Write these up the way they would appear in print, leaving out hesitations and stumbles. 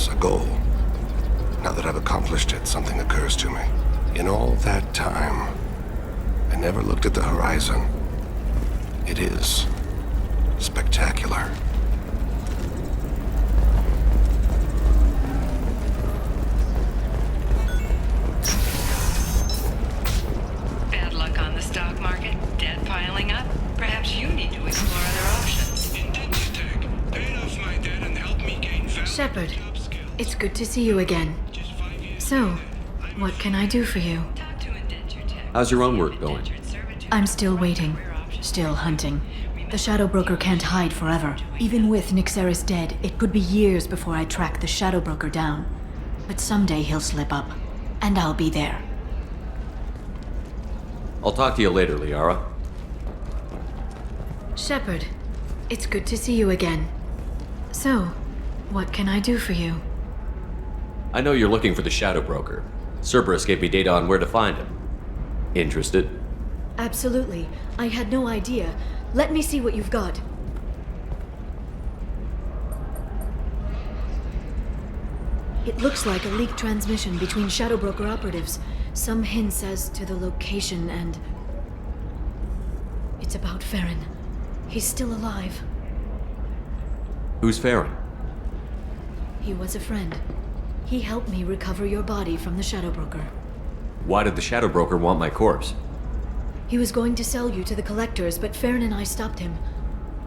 purpose, a goal. Now that I've accomplished it, something occurs to me. In all that time, I never looked at the horizon. It is spectacular. Bad luck on the stock market, debt piling up. Perhaps you need to explore other options. Paid off my debt and helped me gain Shepard, it's good to see you again. So, what can I do for you? How's your own work going? I'm still waiting. Still hunting. The Shadow Broker can't hide forever. Even with Nyxeris dead, it could be years before I track the Shadow Broker down. But someday he'll slip up. And I'll be there. I'll talk to you later, Liara. Shepard, it's good to see you again. So, what can I do for you? I know you're looking for the Shadow Broker. Cerberus gave me data on where to find him. Interested? Absolutely. I had no idea. Let me see what you've got. It looks like a leaked transmission between Shadow Broker operatives. Some hints as to the location and... It's about Farron. He's still alive. Who's Farron? He was a friend. He helped me recover your body from the Shadow Broker. Why did the Shadow Broker want my corpse? He was going to sell you to the collectors, but Farron and I stopped him.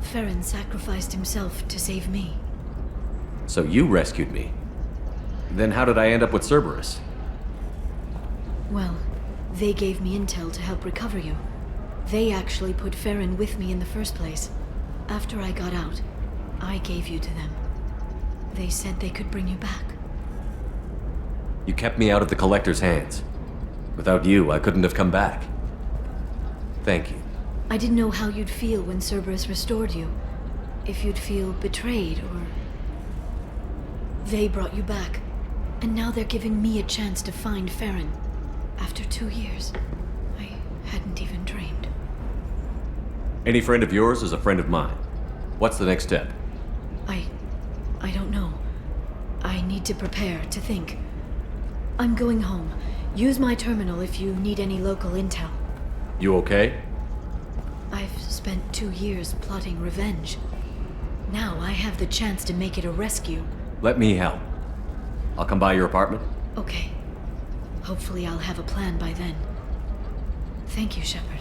Farron sacrificed himself to save me. So you rescued me. Then how did I end up with Cerberus? Well, they gave me intel to help recover you. They actually put Farron with me in the first place. After I got out, I gave you to them. They said they could bring you back. You kept me out of the Collector's hands. Without you, I couldn't have come back. Thank you. I didn't know how you'd feel when Cerberus restored you. If you'd feel betrayed, or... They brought you back. And now they're giving me a chance to find Farron. After 2 years. I hadn't even dreamed. Any friend of yours is a friend of mine. What's the next step? I don't know. I need to prepare, to think. I'm going home. Use my terminal if you need any local intel. You okay? I've spent 2 years plotting revenge. Now I have the chance to make it a rescue. Let me help. I'll come by your apartment. Okay. Hopefully I'll have a plan by then. Thank you, Shepard.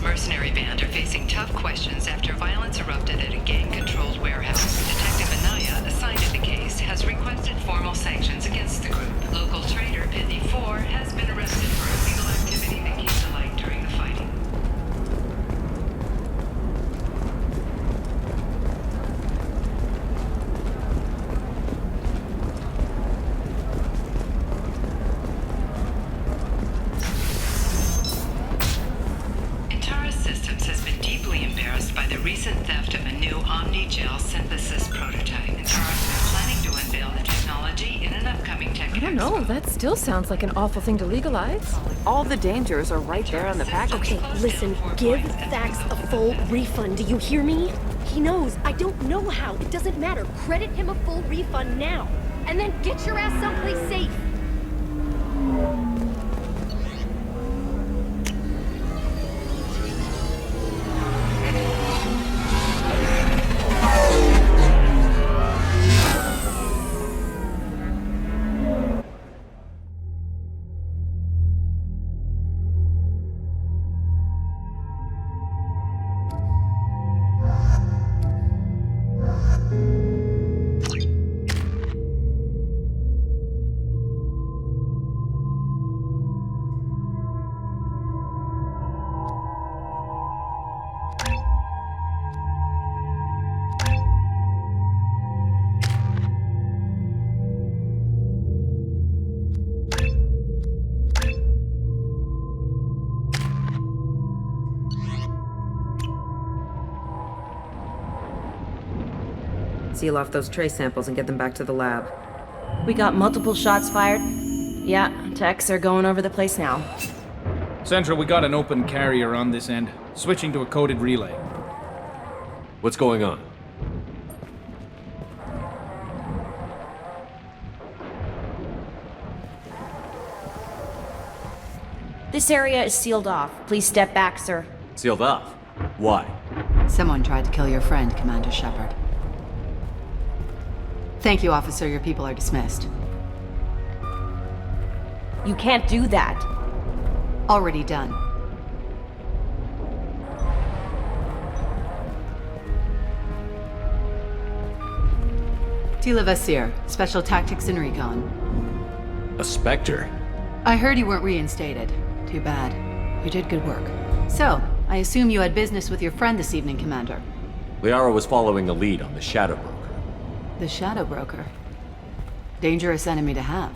Mercenary band are facing tough questions after violence erupted at a gang-controlled warehouse. Detective Anaya, assigned to the case, has requested formal sanctions against the group. Local trader Pitney 4 has been arrested for illegal activity that came to light during the fighting. Recent theft of a new Omni-Gel synthesis prototype. And Tara's been planning to unveil the technology in an upcoming tech I don't know, that still sounds like an awful thing to legalize. All the dangers are right there on the package. Okay, listen, give Thax a full refund, do you hear me? He knows, I don't know how, it doesn't matter. Credit him a full refund now. And then get your ass someplace safe. seal off those trace samples and get them back to the lab. We got multiple shots fired. Yeah, techs are going over the place now. Central, we got an open carrier on this end. Switching to a coded relay. What's going on? This area is sealed off. Please step back, sir. Sealed off? Why? Someone tried to kill your friend, Commander Shepard. Thank you, officer. Your people are dismissed. You can't do that. Already done. Tila Vasir, Special Tactics and Recon. A Spectre? I heard you weren't reinstated. Too bad. You did good work. So, I assume you had business with your friend this evening, Commander. Liara was following a lead on the Shadow Broker. The Shadow Broker. Dangerous enemy to have.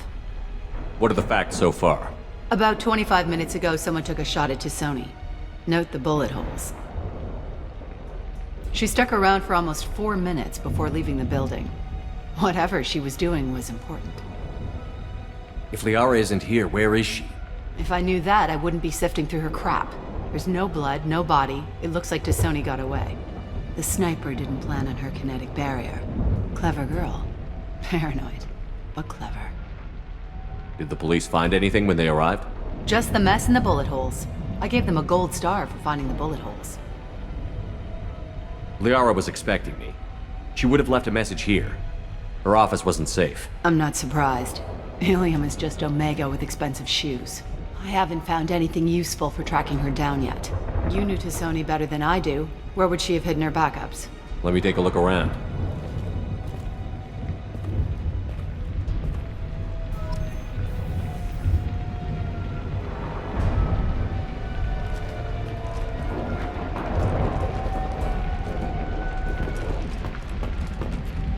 What are the facts so far? About 25 minutes ago, someone took a shot at T'Soni. Note the bullet holes. She stuck around for almost 4 minutes before leaving the building. Whatever she was doing was important. If Liara isn't here, where is she? If I knew that, I wouldn't be sifting through her crap. There's no blood, no body. It looks like T'Soni got away. The sniper didn't plan on her kinetic barrier. Clever girl. Paranoid, but clever. Did the police find anything when they arrived? Just the mess and the bullet holes. I gave them a gold star for finding the bullet holes. Liara was expecting me. She would have left a message here. Her office wasn't safe. I'm not surprised. Helium is just Omega with expensive shoes. I haven't found anything useful for tracking her down yet. You knew T'Soni better than I do. Where would she have hidden her backups? Let me take a look around.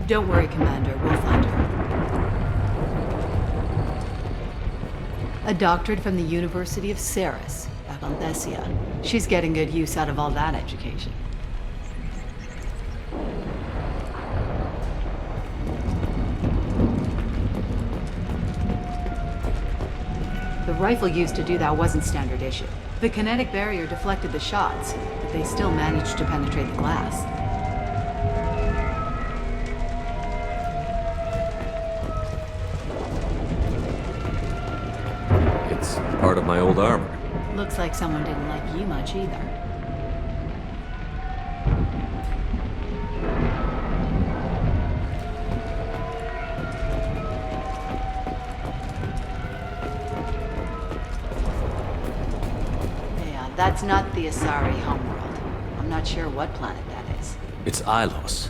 Don't worry, Commander. We'll find her. A doctorate from the University of Ceres, Avanthesia. She's getting good use out of all that education. The rifle used to do that wasn't standard issue. The kinetic barrier deflected the shots, but they still managed to penetrate the glass. Part of my old armor. Looks like someone didn't like you much either. Yeah, that's not the Asari homeworld. I'm not sure what planet that is. It's Ilos.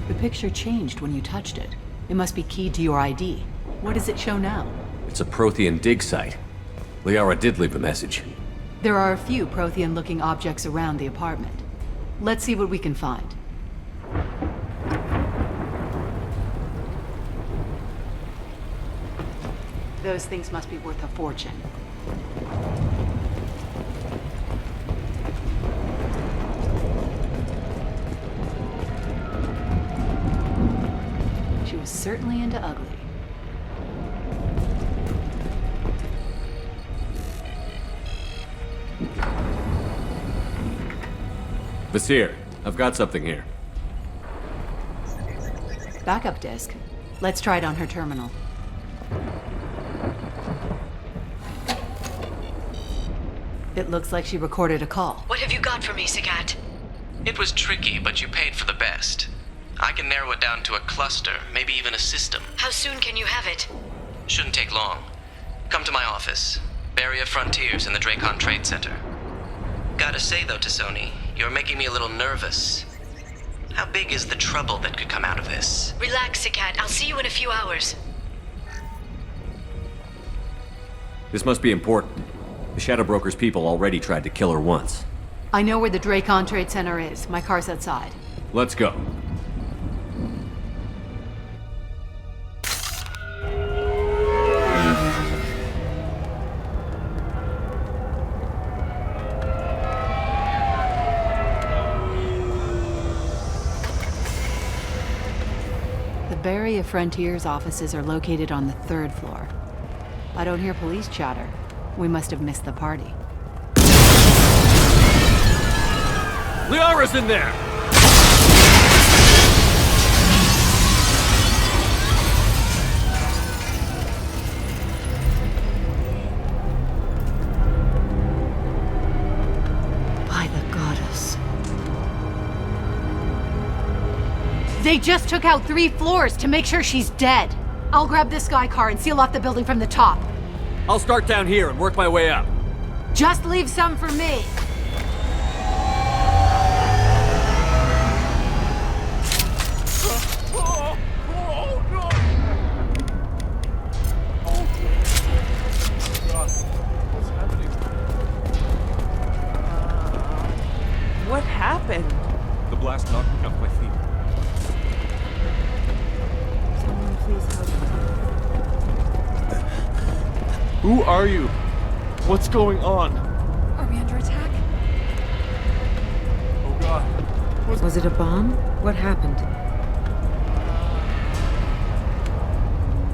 The picture changed when you touched it. It must be keyed to your ID. What does it show now? It's a Prothean dig site. Liara did leave a message. There are a few Prothean-looking objects around the apartment. Let's see what we can find. Those things must be worth a fortune. She was certainly into ugly. Vasir, I've got something here. Backup disk. Let's try it on her terminal. It looks like she recorded a call. What have you got for me, Sagat? It was tricky, but you paid for the best. I can narrow it down to a cluster, maybe even a system. How soon can you have it? Shouldn't take long. Come to my office. Barrier Frontiers in the Dracon Trade Center. Gotta say though, Tassoni, you're making me a little nervous. How big is the trouble that could come out of this? Relax, Sagat. I'll see you in a few hours. This must be important. The Shadow Broker's people already tried to kill her once. I know where the Dracon Trade Center is. My car's outside. Let's go. The Barrier Frontiers offices are located on the 3rd floor. I don't hear police chatter. We must have missed the party. Liara's in there! By the goddess. They just took out 3 floors to make sure she's dead. I'll grab this Sky car and seal off the building from the top. I'll start down here and work my way up. Just leave some for me. What happened? The blast knocked me off my feet. Someone please help me. Who are you? What's going on? Are we under attack? Oh god. Was it a bomb? What happened?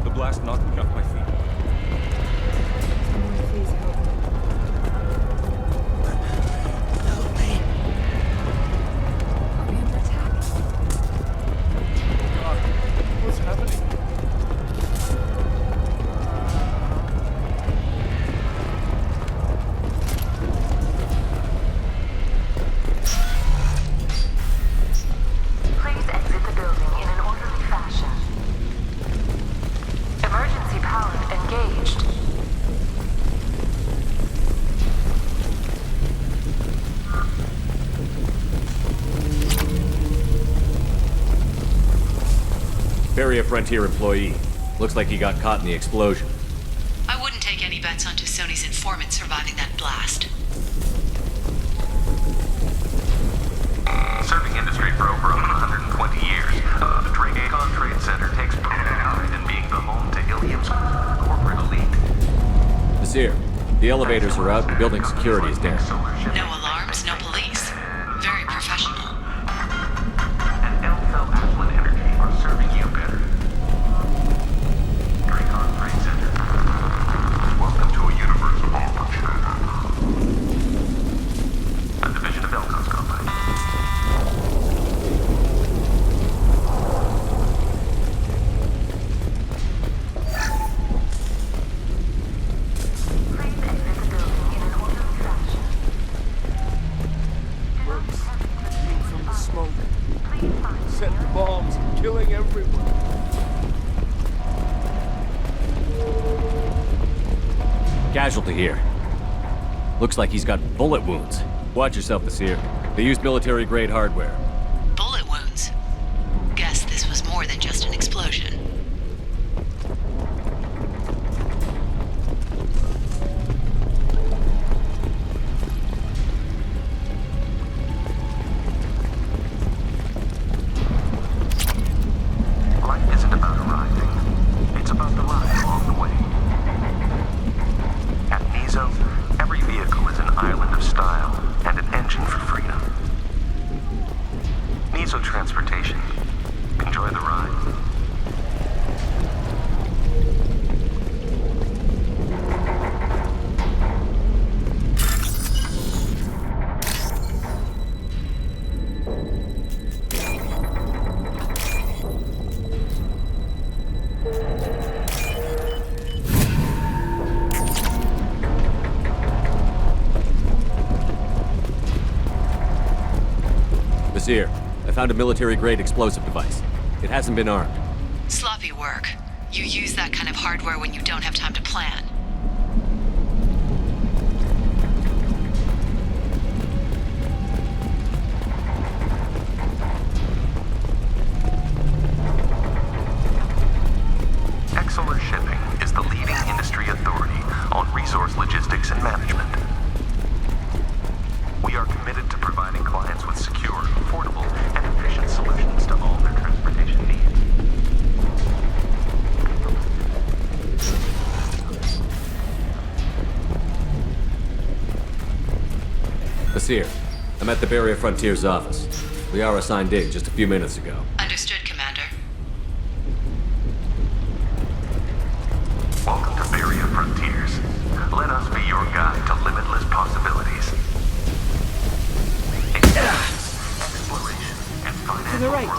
The blast knocked me off my feet. Someone please help me. Help me. Are we under attack? Oh god. What's happening? Please exit the building in an orderly fashion. Emergency power engaged. Barrier Frontier employee. Looks like he got caught in the explosion. I wouldn't take any bets on Tassoni's informant surviving that blast. Serving industry for over 120 years, the Dracon Trade Center takes pride in being the home to Ilium's corporate elite. Vasir, the elevators are out and building security is down. No alarms, no police. Very professional. And Elfel Ashland Energy are serving you better. Dracon Trade Center. Welcome to a universe of opportunity. A division of Elcon's company. From the smoke. Setting bombs and killing everyone. Casualty here. Looks like he's got bullet wounds. Watch yourself, Vasir. They used military-grade hardware. Bullet wounds. Guess this was more than just an explosion. Life isn't about arriving. It's about the ride along the way. Basir, I found a military-grade explosive device. It hasn't been armed. Sloppy work. You use that kind of hardware when you don't have time to plan. Exeler Shipping is the leading industry authority on resource logistics and management. We are committed to providing clients with secure, affordable, and efficient solutions to all their transportation needs. Basir, I'm at the Barrier Frontiers office. Liara signed in just a few minutes ago. Understood, Commander. Welcome to Barrier Frontiers. Let us be your guide to limitless possibilities. Exploration and financial To the right.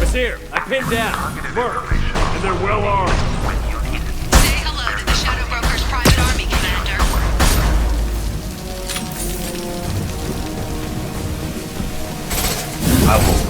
Basir, I pinned down. Work. And they're well armed. When you need it. Say hello to the Shadow Broker's private army, Commander. I will.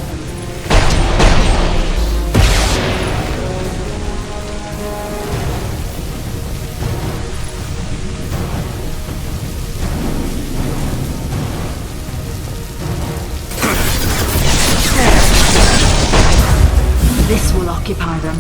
This will occupy them.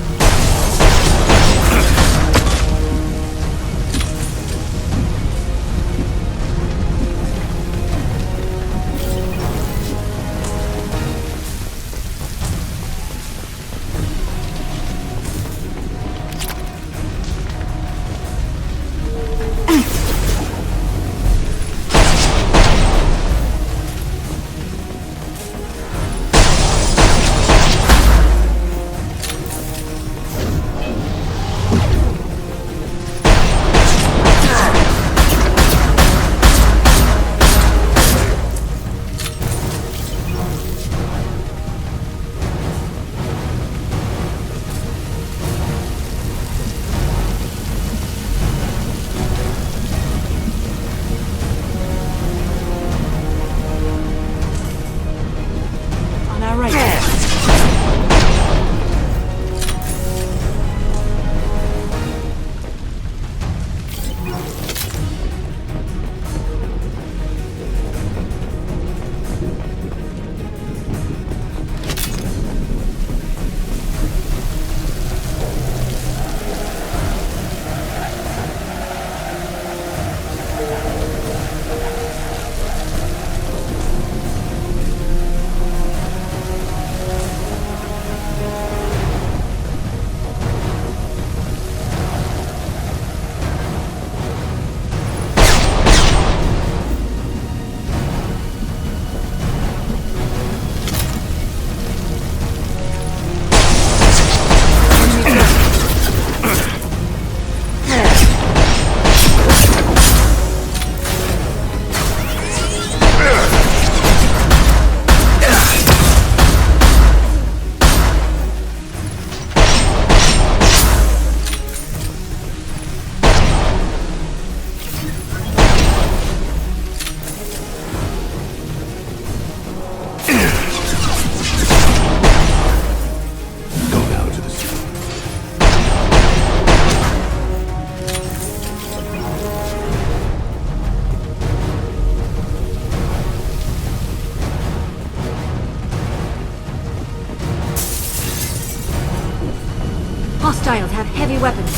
Hostiles have heavy weapons.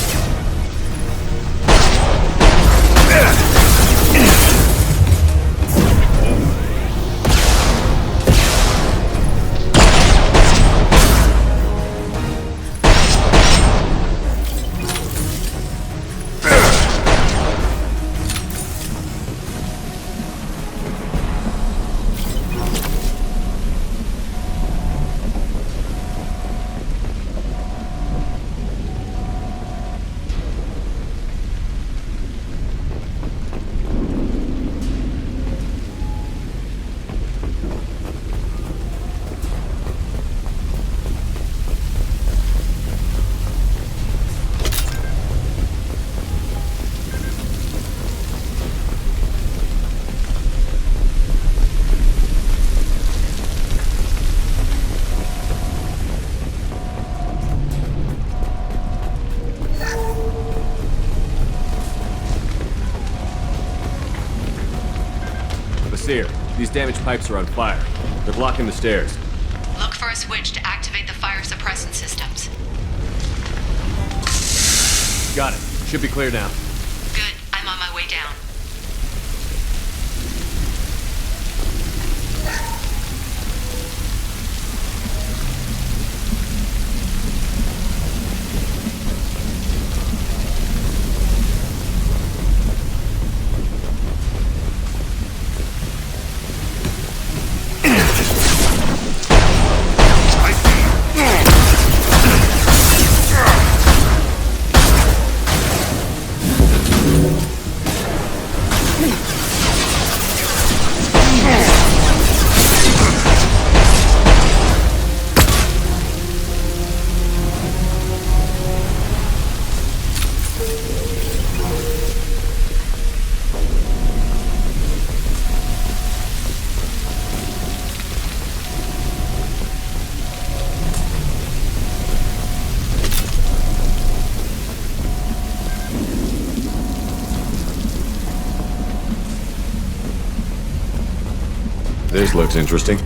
Seer, these damaged pipes are on fire. They're blocking the stairs. Look for a switch to activate the fire suppressant systems. Got it. Should be clear now. Good. I'm on my way down. This looks interesting.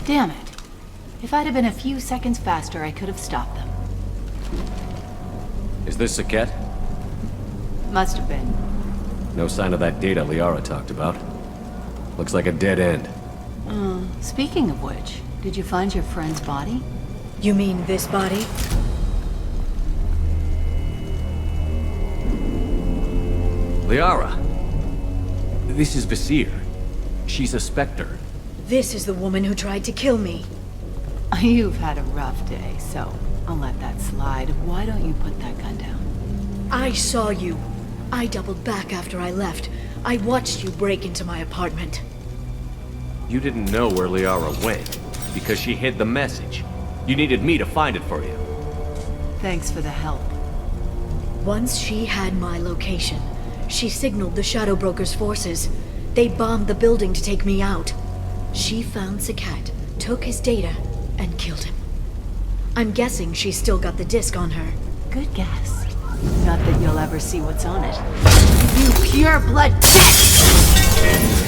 Damn it. If I'd have been a few seconds faster, I could have stopped them. Is this Saket? Must have been. No sign of that data Liara talked about. Looks like a dead end. Speaking of which, did you find your friend's body? You mean this body? Liara! This is Vasir. She's a Spectre. This is the woman who tried to kill me. You've had a rough day, so I'll let that slide. Why don't you put that gun down? I saw you. I doubled back after I left. I watched you break into my apartment. You didn't know where Liara went, because she hid the message. You needed me to find it for you. Thanks for the help. Once she had my location, she signaled the Shadow Broker's forces. They bombed the building to take me out. She found Saket, took his data, and killed him. I'm guessing she's still got the disc on her. Good guess. Not that you'll ever see what's on it. You pure blood bitch!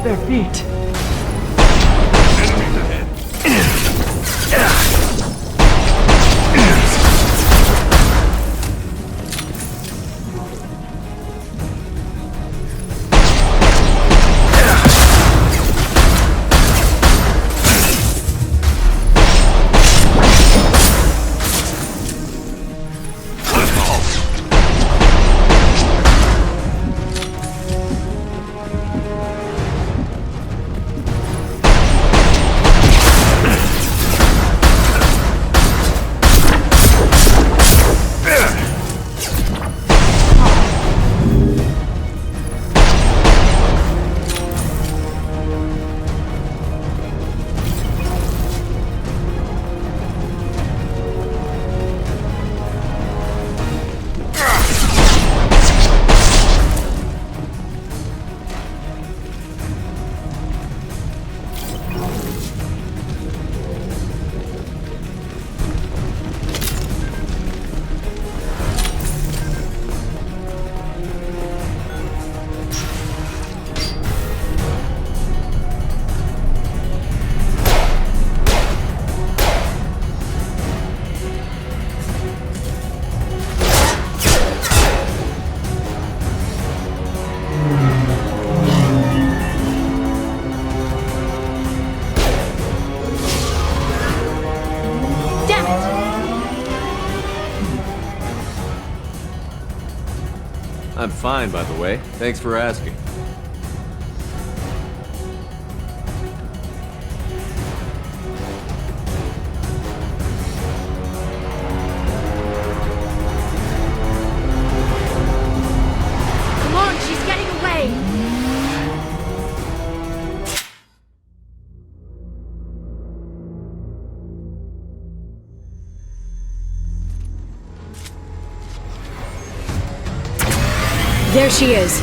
Their feet. Enemies ahead. I'm fine, by the way. Thanks for asking. Come on, she's getting away! There she is.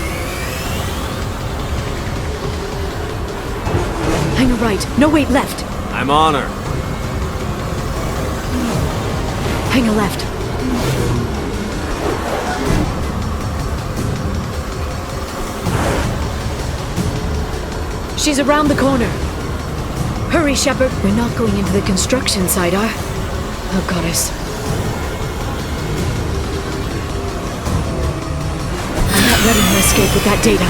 Hang a right. No, wait, left. I'm on her. Hang a left. She's around the corner. Hurry, Shepard. We're not going into the construction site, Oh, goddess. Letting her escape with that data.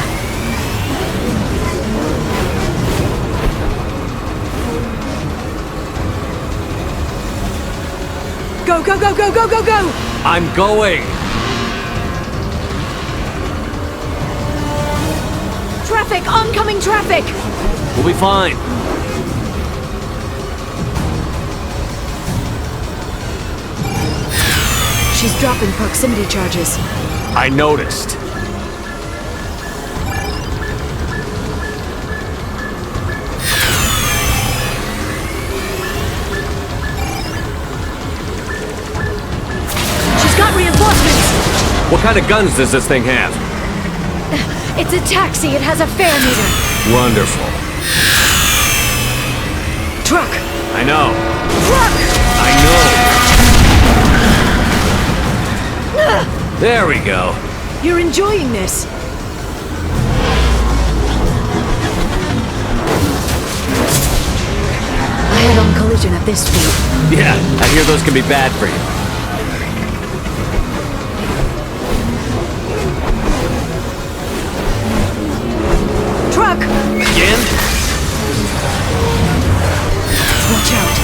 Go, go, go, go, go, go, go! I'm going! Traffic! Oncoming traffic! We'll be fine. She's dropping proximity charges. I noticed. What kind of guns does this thing have? It's a taxi. It has a fare meter. Wonderful. Truck. I know. Truck. I know. There we go. You're enjoying this. I head-on collision at this speed. Yeah, I hear those can be bad for you. Again? Watch out.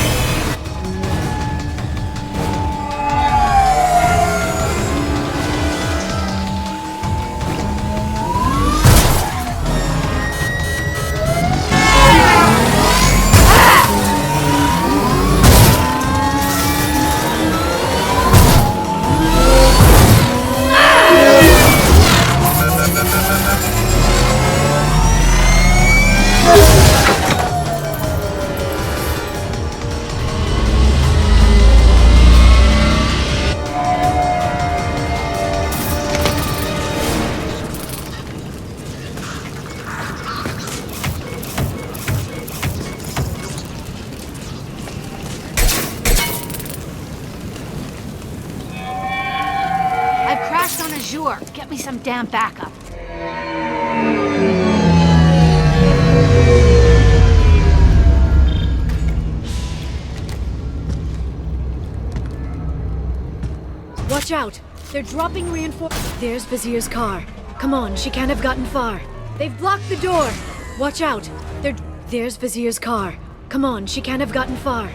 Get me some damn backup. Watch out! They're dropping reinforcements. There's Vizier's car. Come on, she can't have gotten far. They've blocked the door! Watch out! There's Vizier's car. Come on, she can't have gotten far.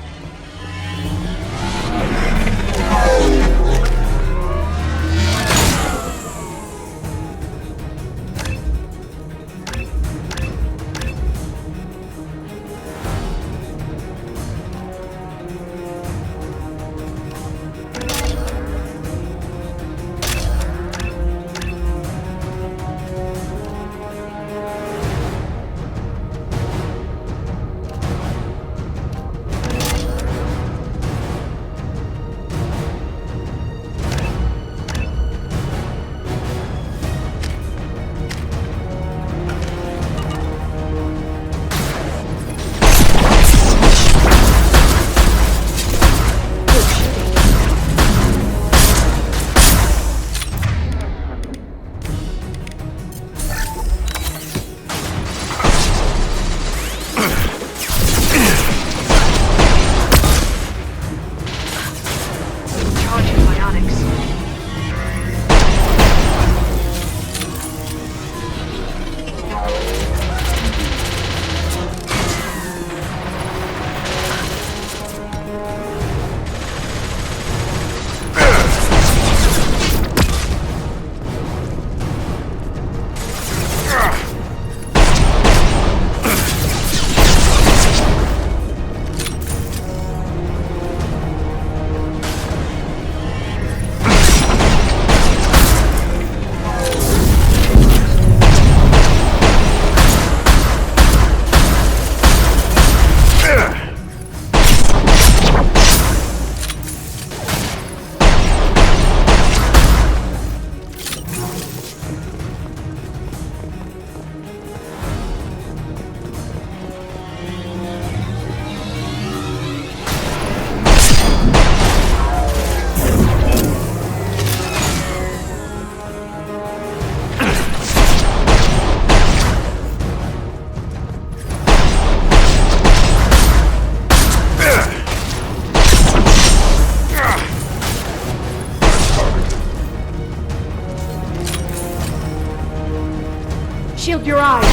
Shield your eyes!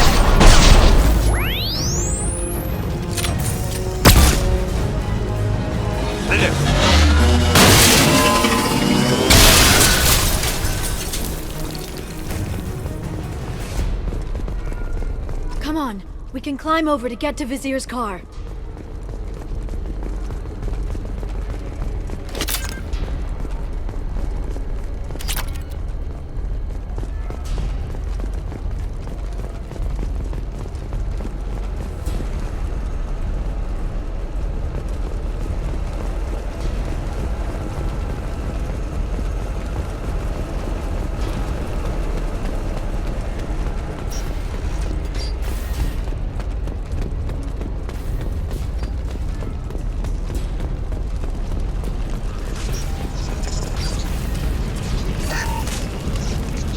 Come on, we can climb over to get to Vizier's car.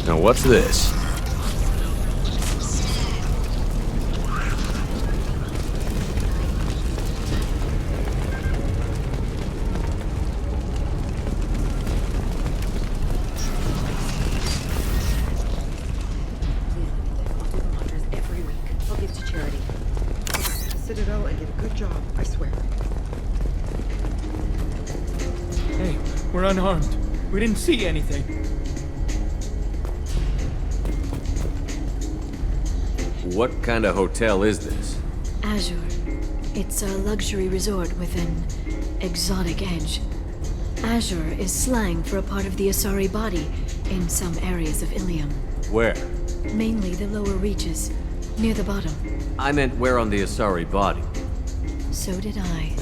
Now what's this? Every week. I'll give to charity. Citadel and did a good job, I swear. Hey, we're unarmed. We didn't see anything. What kind of hotel is this? Azure. It's a luxury resort with an exotic edge. Azure is slang for a part of the Asari body in some areas of Ilium. Where? Mainly the lower reaches, near the bottom. I meant where on the Asari body. So did I.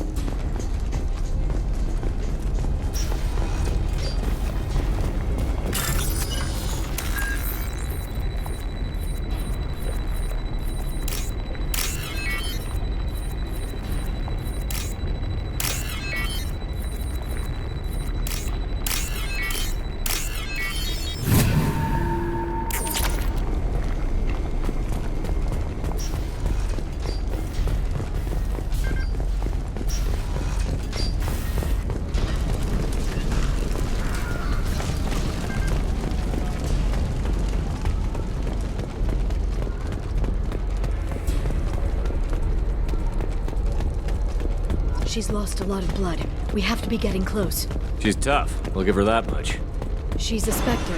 She's lost a lot of blood. We have to be getting close. She's tough. We'll give her that much. She's a Spectre.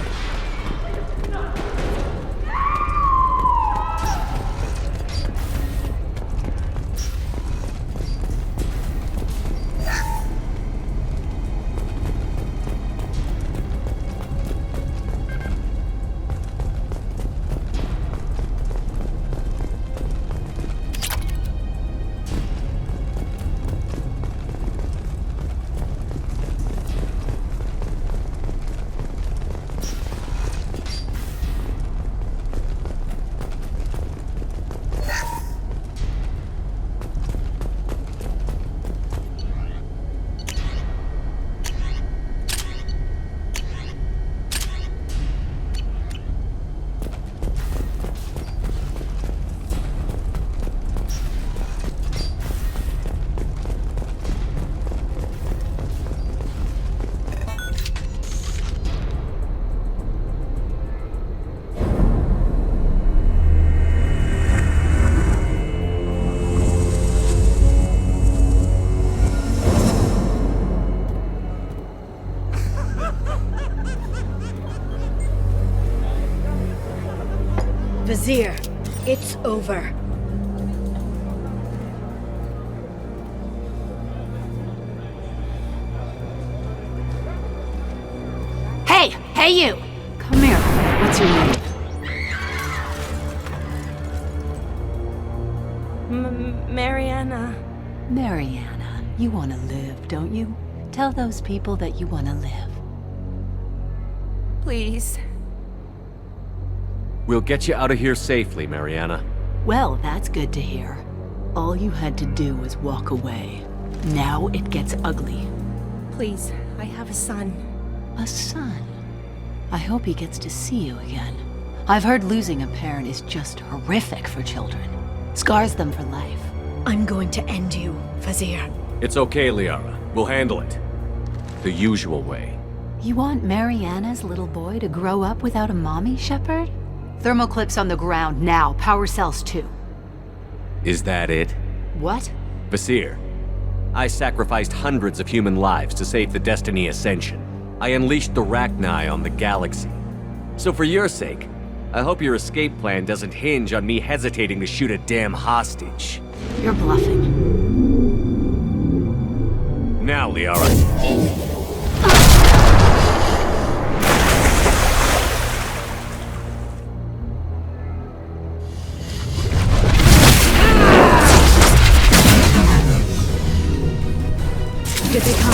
Vizier, it's over. Hey you! Come here. What's your name? Mariana. Mariana, you want to live, don't you? Tell those people that you want to live. Please. We'll get you out of here safely, Mariana. Well, that's good to hear. All you had to do was walk away. Now it gets ugly. Please, I have a son. A son? I hope he gets to see you again. I've heard losing a parent is just horrific for children. Scars them for life. I'm going to end you, Vizier. It's okay, Liara. We'll handle it. The usual way. You want Mariana's little boy to grow up without a mommy, Shepard? Thermal clips on the ground now. Power cells too. Is that it? What? Vizier, I sacrificed hundreds of human lives to save the Destiny Ascension. I unleashed the Rachni on the galaxy. So for your sake, I hope your escape plan doesn't hinge on me hesitating to shoot a damn hostage. You're bluffing. Now, Liara. Here they come.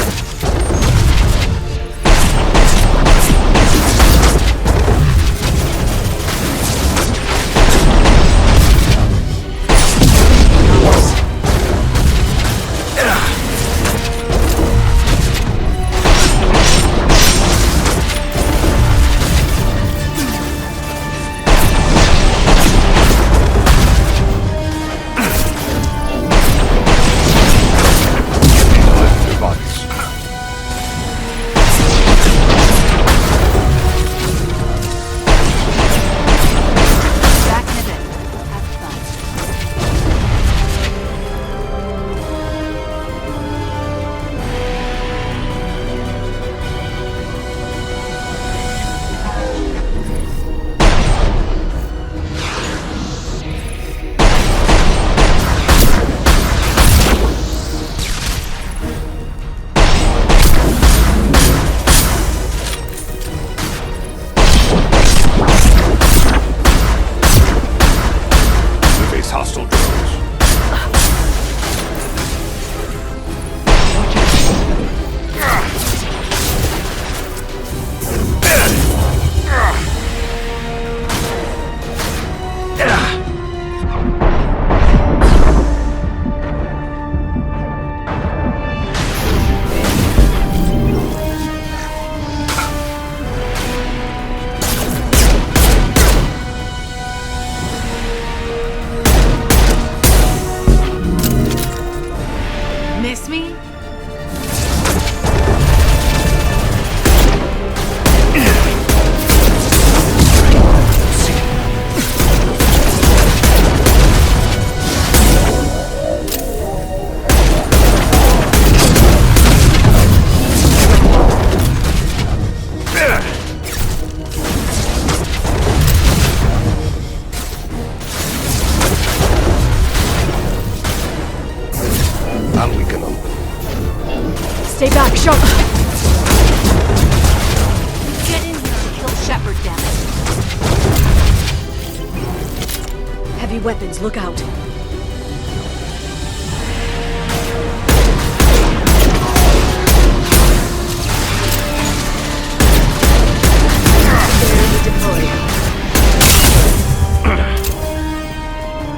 Stay back, Sharp! Get in here and kill Shepard, damn it. Heavy weapons, look out.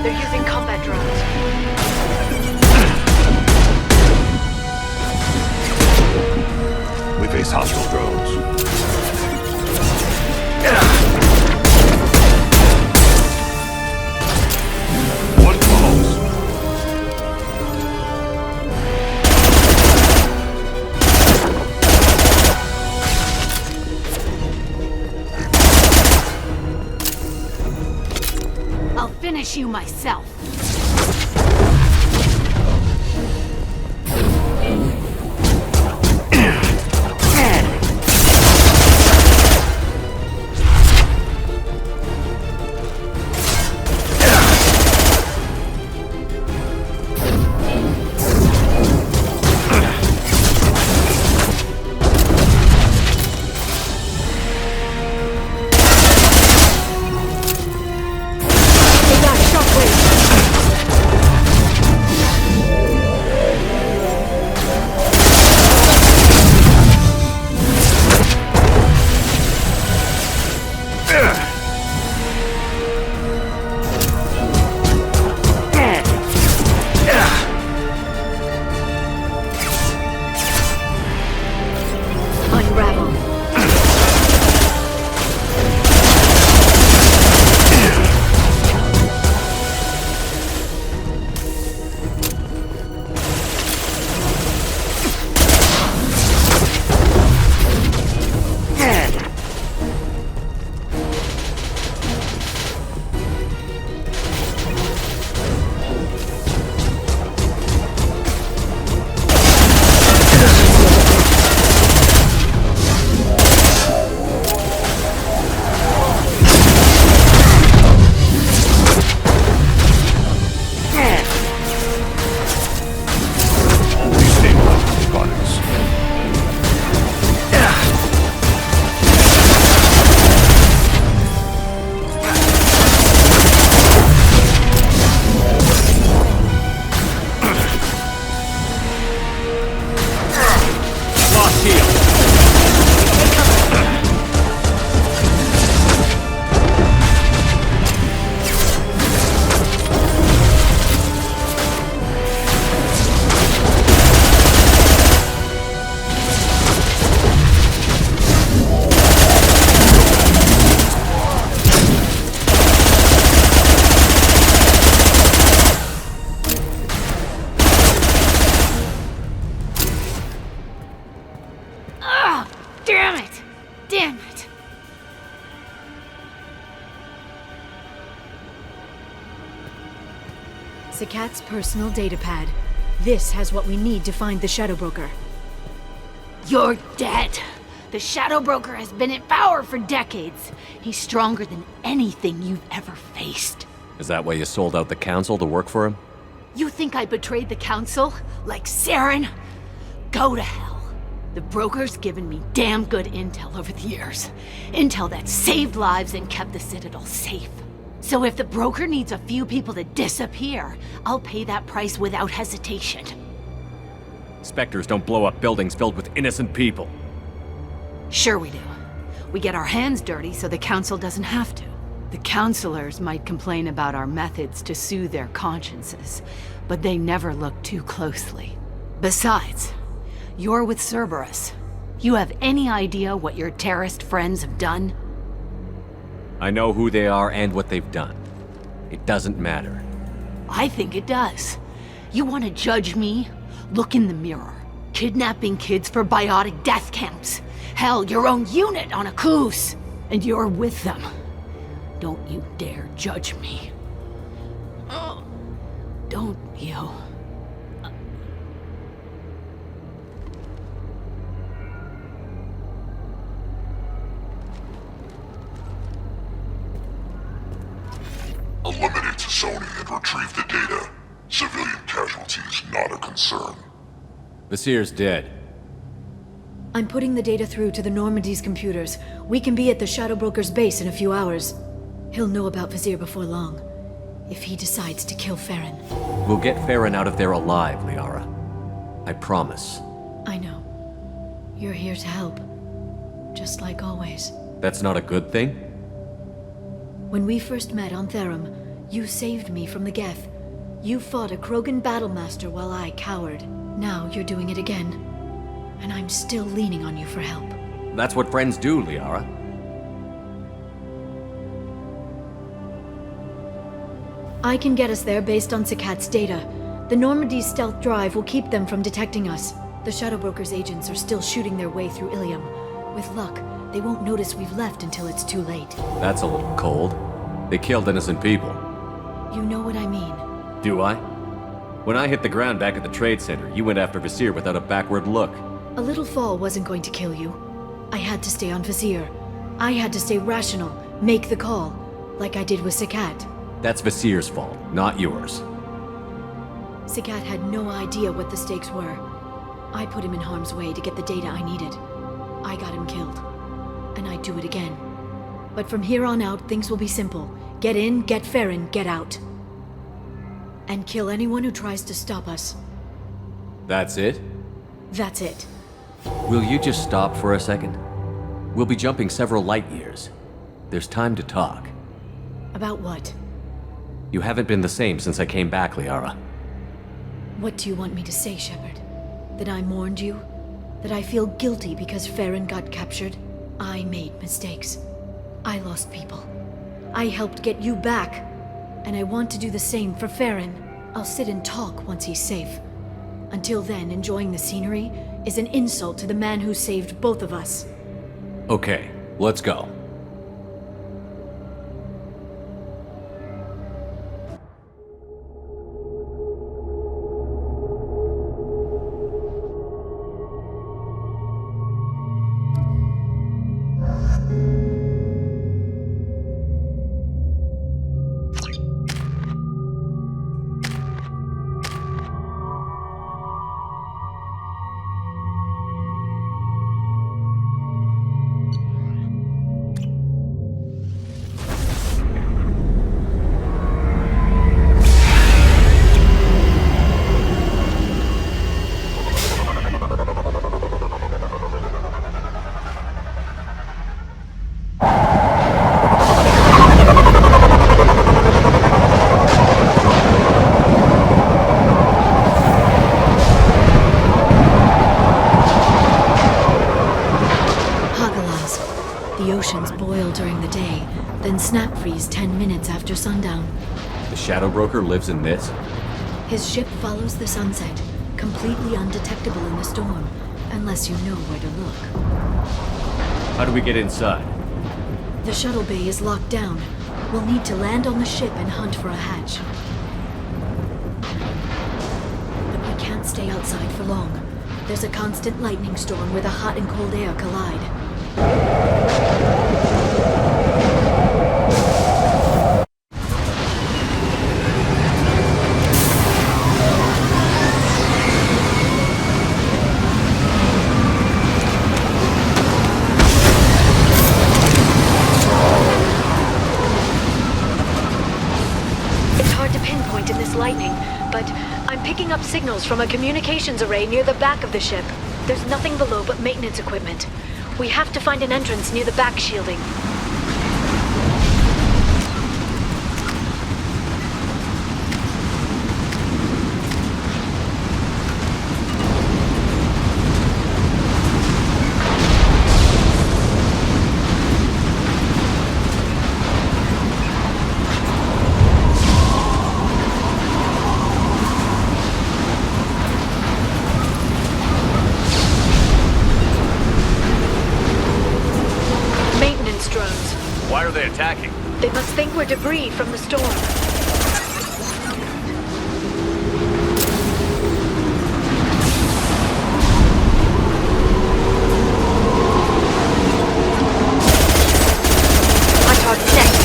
They're using combat drones. We face hostile drones. One close. I'll finish you myself. Cat's personal datapad. This has what we need to find the Shadow Broker. You're dead. The Shadow Broker has been in power for decades. He's stronger than anything you've ever faced. Is that why you sold out the Council to work for him? You think I betrayed the Council? Like Saren? Go to hell. The Broker's given me damn good intel over the years. Intel that saved lives and kept the Citadel safe. So if the Broker needs a few people to disappear, I'll pay that price without hesitation. Spectres don't blow up buildings filled with innocent people. Sure we do. We get our hands dirty so the Council doesn't have to. The Councilors might complain about our methods to soothe their consciences, but they never look too closely. Besides, you're with Cerberus. You have any idea what your terrorist friends have done? I know who they are and what they've done. It doesn't matter. I think it does. You want to judge me? Look in the mirror. Kidnapping kids for biotic death camps. Hell, your own unit on a cruise. And you're with them. Don't you dare judge me. Oh, don't you? Eliminate Sony and retrieve the data. Civilian casualties not a concern. Vasir's dead. I'm putting the data through to the Normandy's computers. We can be at the Shadow Broker's base in a few hours. He'll know about Vizier before long, if he decides to kill Farron. We'll get Farron out of there alive, Liara. I promise. I know. You're here to help. Just like always. That's not a good thing? When we first met on Therum, you saved me from the Geth. You fought a Krogan battlemaster while I cowered. Now you're doing it again. And I'm still leaning on you for help. That's what friends do, Liara. I can get us there based on Sakat's data. The Normandy's stealth drive will keep them from detecting us. The Shadow Broker's agents are still shooting their way through Ilium. With luck, they won't notice we've left until it's too late. That's a little cold. They killed innocent people. You know what I mean. Do I? When I hit the ground back at the trade center, you went after Vizier without a backward look. A little fall wasn't going to kill you. I had to stay on Vizier. I had to stay rational, make the call, like I did with Sakat. That's Vizier's fault, not yours. Sakat had no idea what the stakes were. I put him in harm's way to get the data I needed. I got him killed. And I'd do it again. But from here on out, things will be simple. Get in, get Farron, get out. And kill anyone who tries to stop us. That's it? That's it. Will you just stop for a second? We'll be jumping several light years. There's time to talk. About what? You haven't been the same since I came back, Liara. What do you want me to say, Shepard? That I mourned you? That I feel guilty because Farron got captured? I made mistakes. I lost people. I helped get you back. And I want to do the same for Farron. I'll sit and talk once he's safe. Until then, enjoying the scenery is an insult to the man who saved both of us. Okay, let's go. Snap freeze 10 minutes after sundown. The Shadow Broker lives in this? His ship follows the sunset, completely undetectable in the storm, unless you know where to look. How do we get inside? The shuttle bay is locked down. We'll need to land on the ship and hunt for a hatch. But we can't stay outside for long. There's a constant lightning storm where the hot and cold air collide. Up signals from a communications array near the back of the ship. There's nothing below but maintenance equipment. We have to find an entrance near the back shielding. Attacking. They must think we're debris from the storm. My target's next.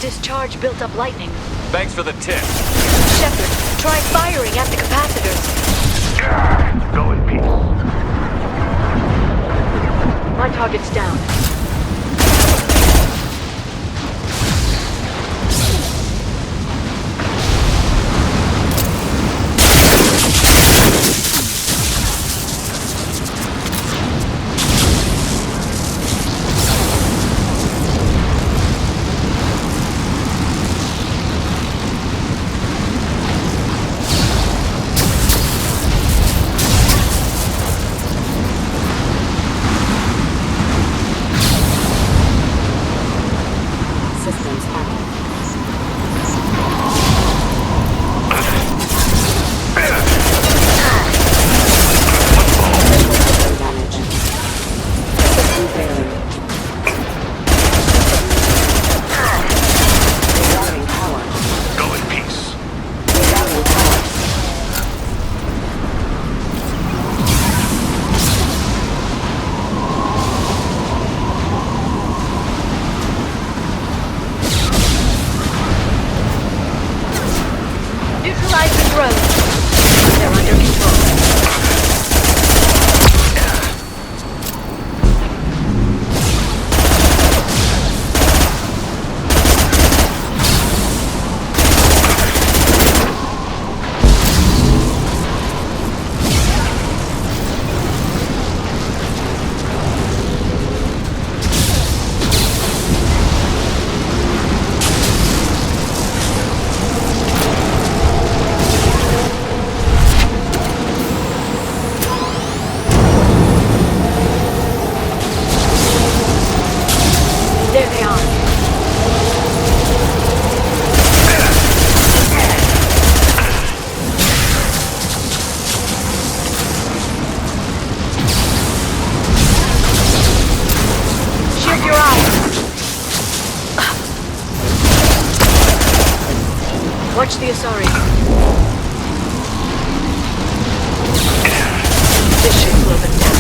discharge built up lightning. Thanks for the tip. Shepard, try firing at the capacitors. Go in peace. My target's down. Watch the Asari. This should slow them down.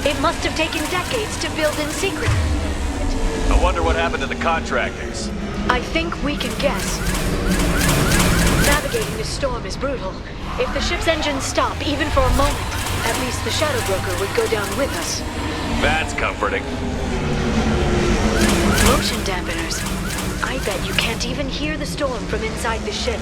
It must have taken decades to build in secret. I wonder what happened to the contractors. I think we can guess. Navigating this storm is brutal. If the ship's engines stop, even for a moment, at least the Shadow Broker would go down with us. That's comforting. Motion dampeners. I bet you can't even hear the storm from inside the ship.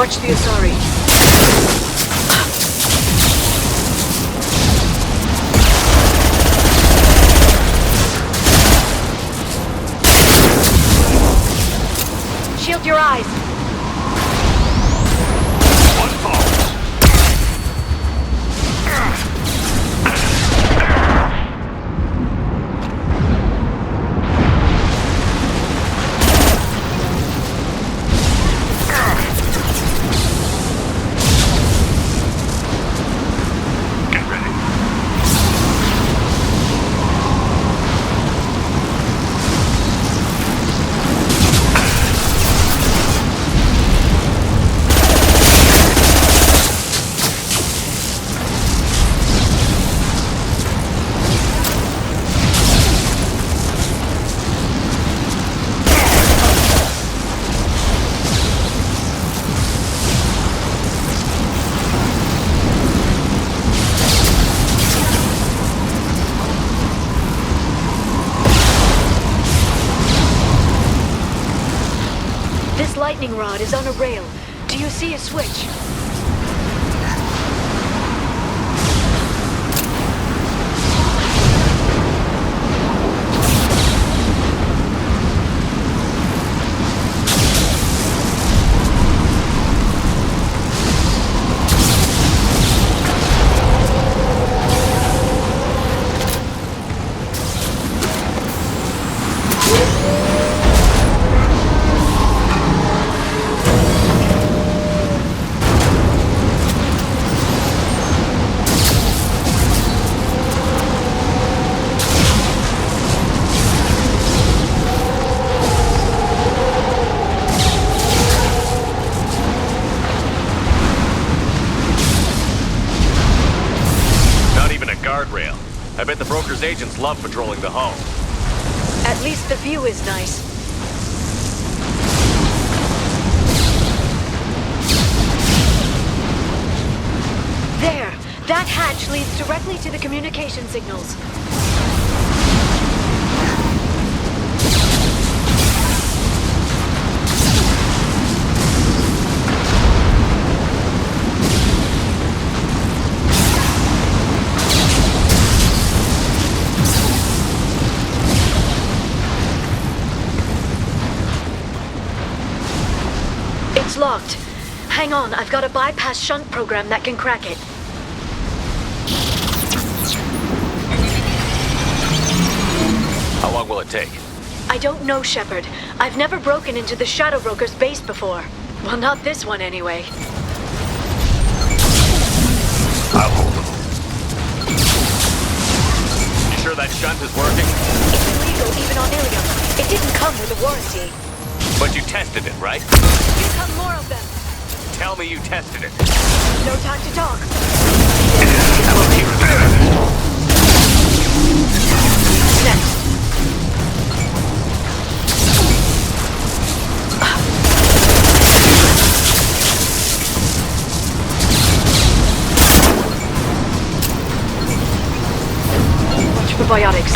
Watch the Asari. Shield your eyes. One falls. Get ready. This lightning rod is on a rail. Do you see a switch? Guardrail. I bet the broker's agents love patrolling the hull. At least the view is nice. There! That hatch leads directly to the communication signals. It's locked. Hang on, I've got a bypass shunt program that can crack it. How long will it take? I don't know, Shepard. I've never broken into the Shadow Broker's base before. Well, not this one anyway. I'll hold them. You sure that shunt is working? It's illegal even on Ilium. It didn't come with a warranty. But you tested it, right? Here come more of them. Tell me you tested it. No time to talk. Next. Watch for biotics.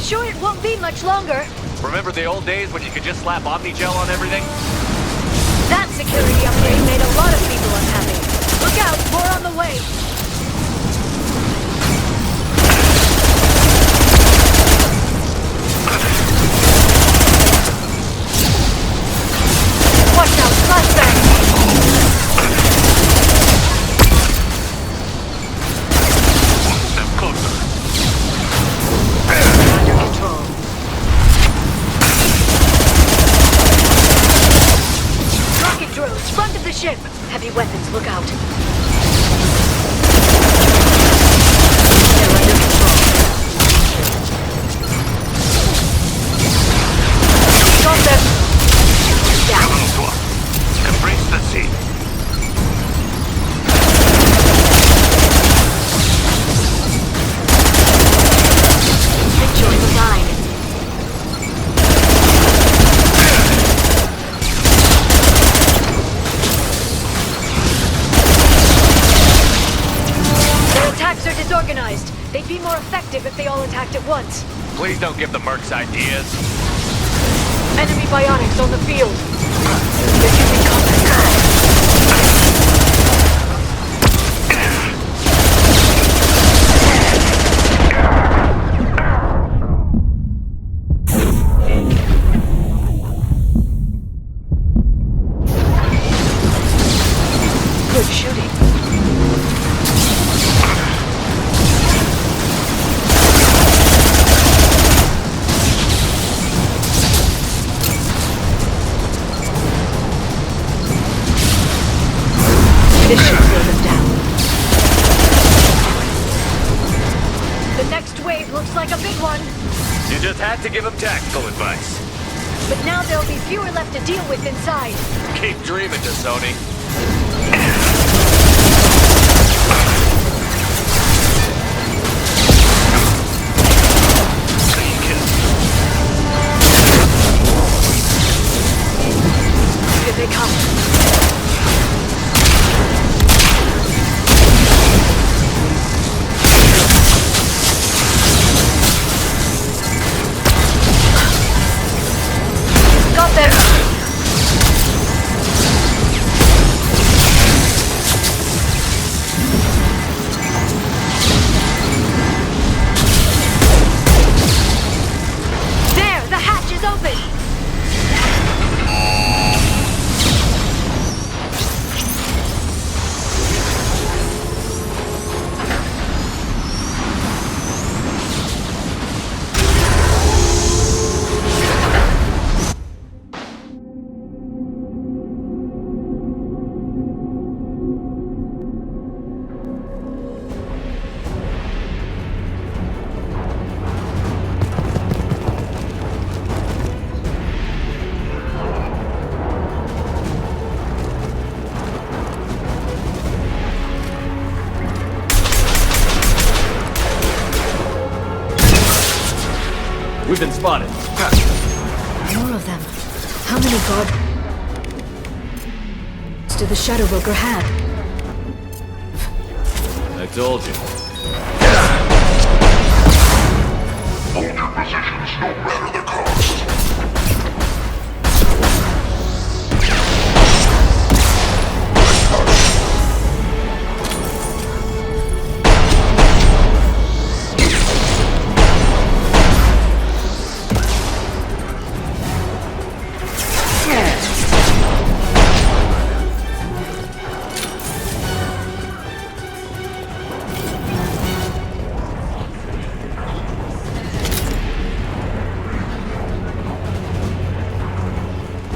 Sure it won't be much longer. Remember the old days when you could just slap Omnigel on everything? That security upgrade made a lot of people unhappy. Look out, more on the way. Watch out, flashbang! One step closer. Rocket drones, front of the ship! Heavy weapons, look out. They're under control. Got them! Down. Embrace the sea. Enjoy the line. Their attacks are disorganized. They'd be more effective if they all attacked at once. Please don't give the mercs ideas. Enemy biotics on the field. They're using combat. Good shooting. This should slow them down. The next wave looks like a big one. You just had to give them tactical advice. But now there'll be fewer left to deal with inside. Keep dreaming, Sony. Here they come. Got them! There! The hatch is open! We've been spotted. More of them. How many god... did the Shadow Broker have? I told you. Hold your positions no matter the cost.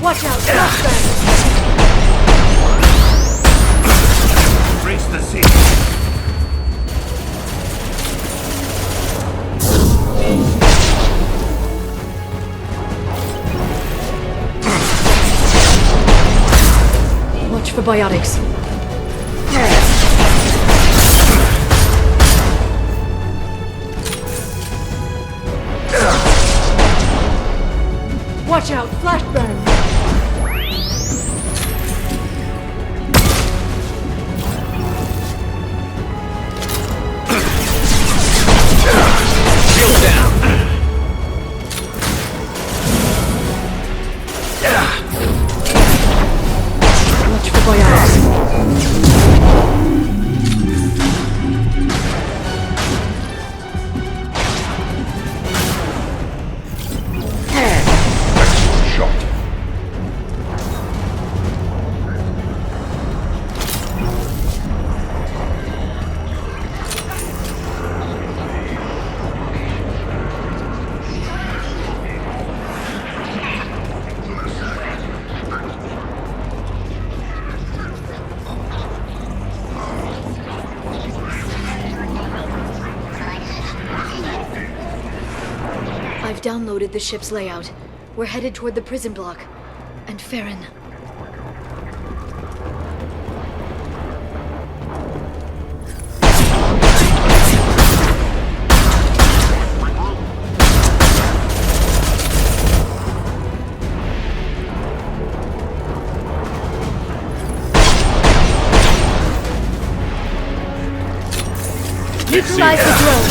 Watch out! Flashbang! Race the sea. Watch for biotics. Watch out! Flashbang! Shield down. Watch for biotics. I've downloaded the ship's layout. We're headed toward the prison block. And Farron. Neutralize the drone!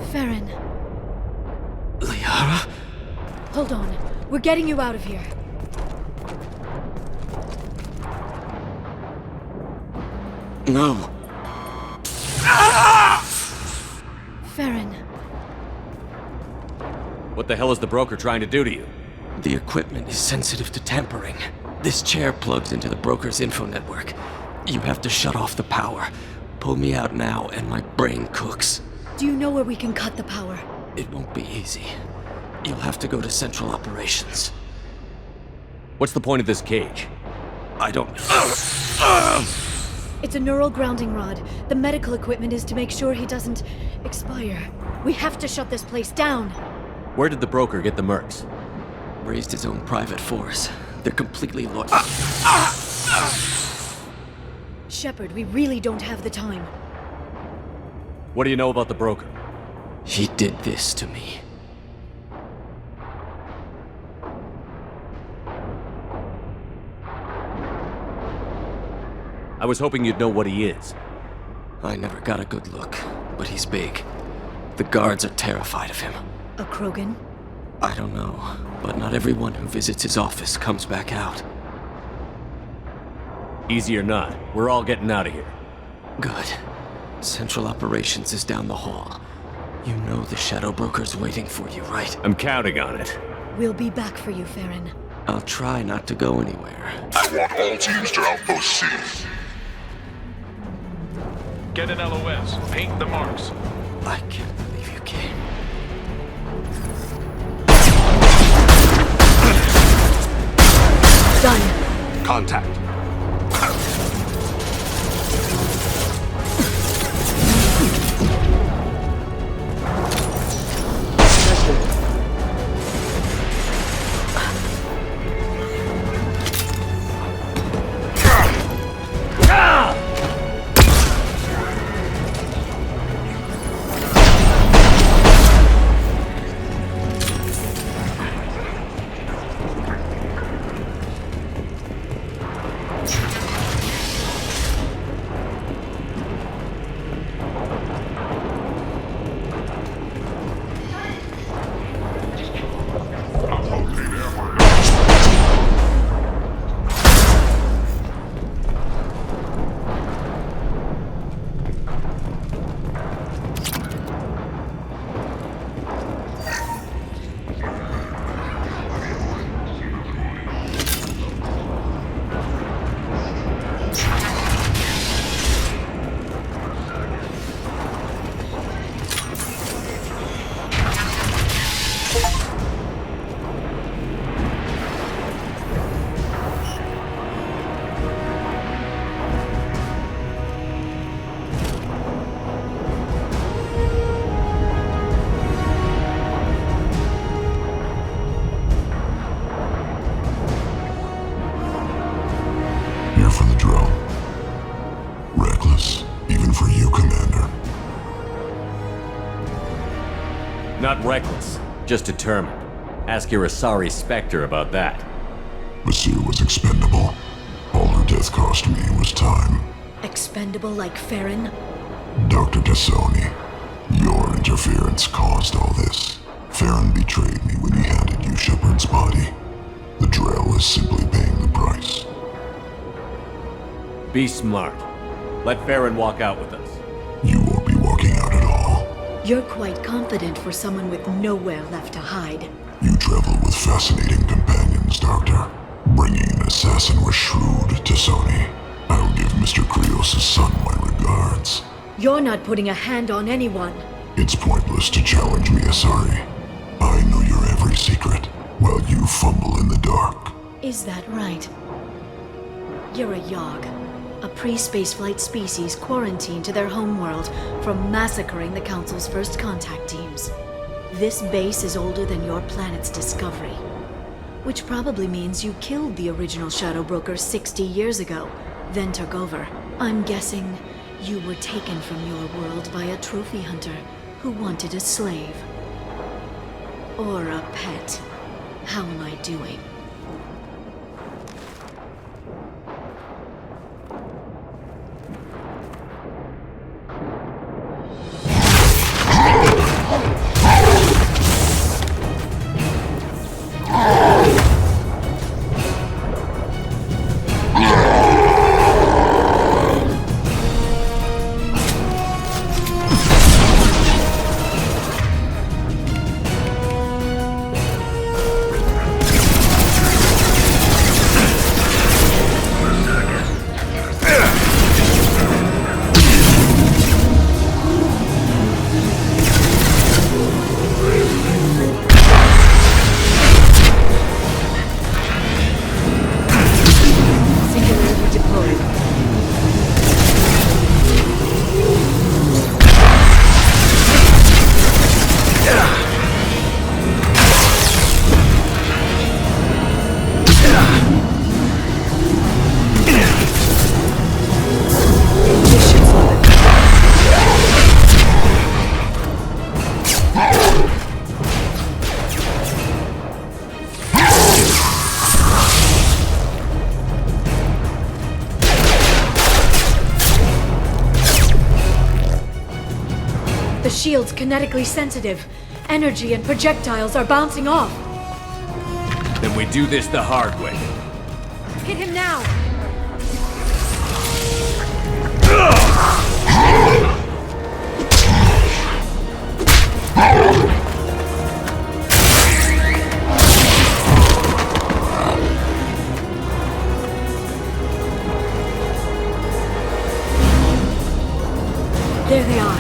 Farron. Liara? Hold on. We're getting you out of here. No. Farron. What the hell is the broker trying to do to you? The equipment is sensitive to tampering. This chair plugs into the broker's info network. You have to shut off the power. Pull me out now and my brain cooks. Do you know where we can cut the power? It won't be easy. You'll have to go to Central Operations. What's the point of this cage? I don't... It's a neural grounding rod. The medical equipment is to make sure he doesn't expire. We have to shut this place down. Where did the broker get the mercs? Raised his own private force. They're completely loyal. Shepard, we really don't have the time. What do you know about the broker? He did this to me. I was hoping you'd know what he is. I never got a good look, but he's big. The guards are terrified of him. A Krogan? I don't know, but not everyone who visits his office comes back out. Easy or not, we're all getting out of here. Good. Central Operations is down the hall. You know the Shadow Broker's waiting for you, right? I'm counting on it. We'll be back for you, Farron. I'll try not to go anywhere. I want all teams to Outpost C. Get an LOS. Paint the marks. I can't believe you came. Done. Contact. Not reckless, just determined. Ask your Asari Spectre about that. Monsieur was expendable. All her death cost me was time. Expendable like Farron? Dr. Tassoni, your interference caused all this. Farron betrayed me when he handed you Shepard's body. The Drell is simply paying the price. Be smart. Let Farron walk out with us. You won't be walking out at all. You're quite confident for someone with nowhere left to hide. You travel with fascinating companions, Doctor. Bringing an assassin was shrewd, Tassoni. I'll give Mr. Krios' son my regards. You're not putting a hand on anyone. It's pointless to challenge me, Asari. I know your every secret, while you fumble in the dark. Is that right? You're a Yogg, a pre-spaceflight species quarantined to their homeworld from massacring the Council's first contact teams. This base is older than your planet's discovery, which probably means you killed the original Shadow Broker 60 years ago, then took over. I'm guessing you were taken from your world by a trophy hunter who wanted a slave. Or a pet. How am I doing? shield's kinetically sensitive. Energy and projectiles are bouncing off. Then we do this the hard way. Hit him now! There they are.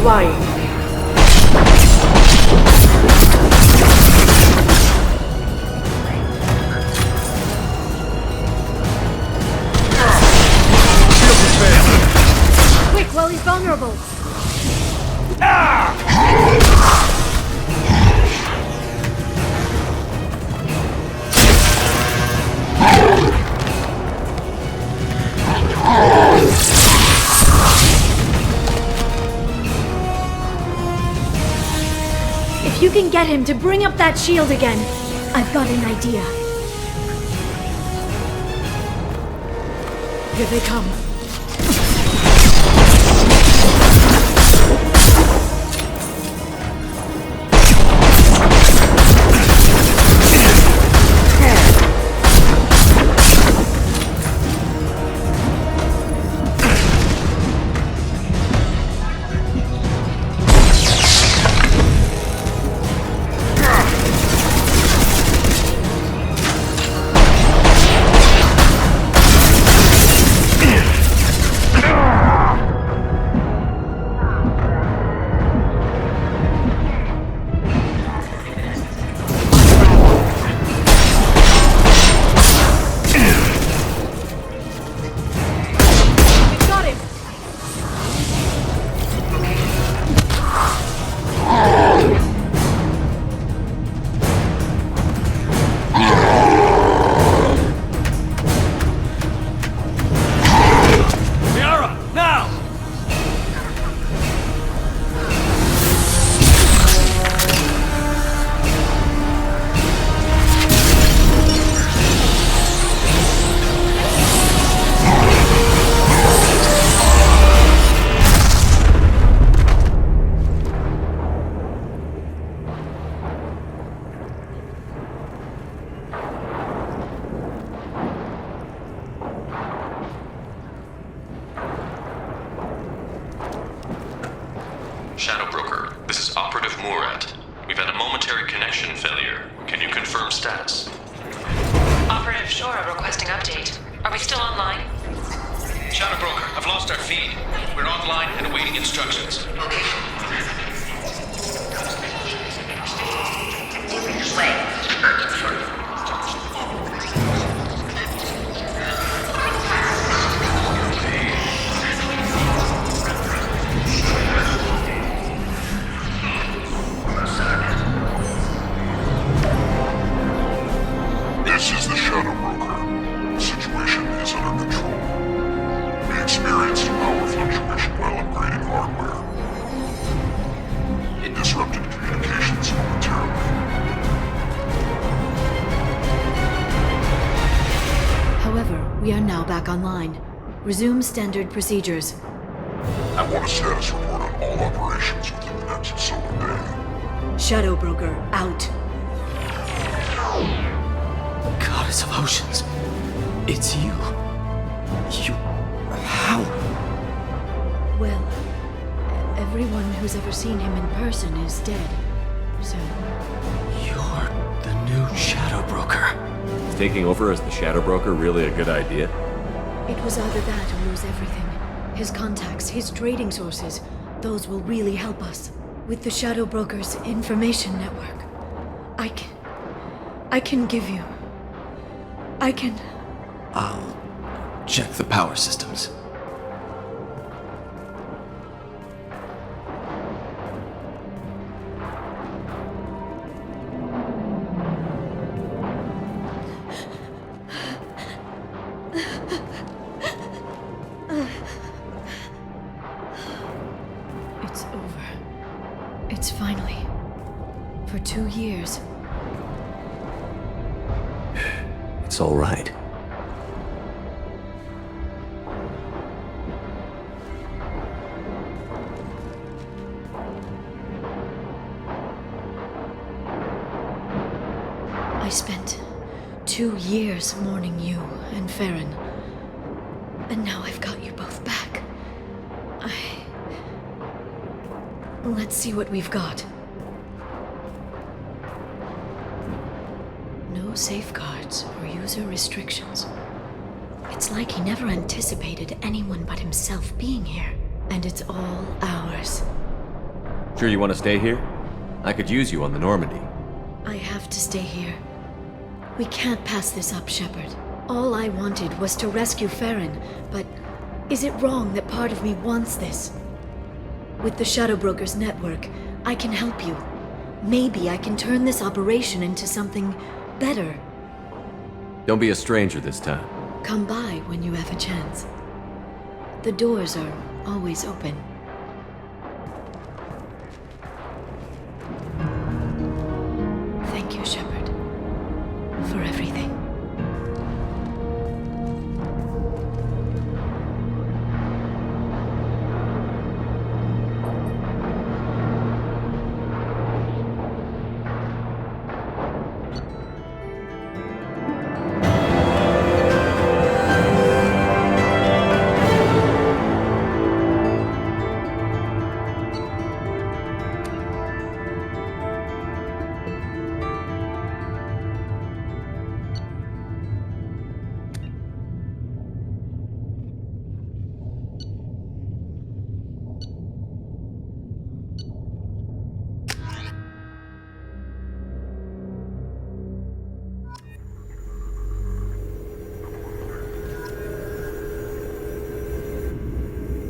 Flying. Quick, while he's vulnerable. If you can get him to bring up that shield again, I've got an idea. Here they come. Shadow Broker, this is Operative Murat. We've had a momentary connection failure. Can you confirm status? Operative Shora requesting update. Are we still online? Shadow Broker, I've lost our feed. We're online and awaiting instructions. This is the Shadow Broker. The situation is under control. We experienced a power fluctuation while upgrading hardware. It disrupted communications momentarily. However, we are now back online. Resume standard procedures. I want a status report on all operations within the next solar day. Shadow Broker, out. Goddess of Oceans. It's you. How? Well, everyone who's ever seen him in person is dead, so... You're the new Shadow Broker. Is taking over as the Shadow Broker really a good idea? It was either that or lose everything. His contacts, his trading sources, those will really help us. With the Shadow Broker's information network, I can give you... I'll check the power systems. It's over. It's finally. For 2 years. It's all right. I spent 2 years mourning you and Farron. And now I've got you both back. Let's see what we've got. No safeguards or user restrictions. It's like he never anticipated anyone but himself being here. And it's all ours. Sure you want to stay here? I could use you on the Normandy. I have to stay here. We can't pass this up, Shepard. All I wanted was to rescue Farron, but is it wrong that part of me wants this? With the Shadow Broker's network, I can help you. Maybe I can turn this operation into something better. Don't be a stranger this time. Come by when you have a chance. The doors are always open. Thank you, Shepard, for everything.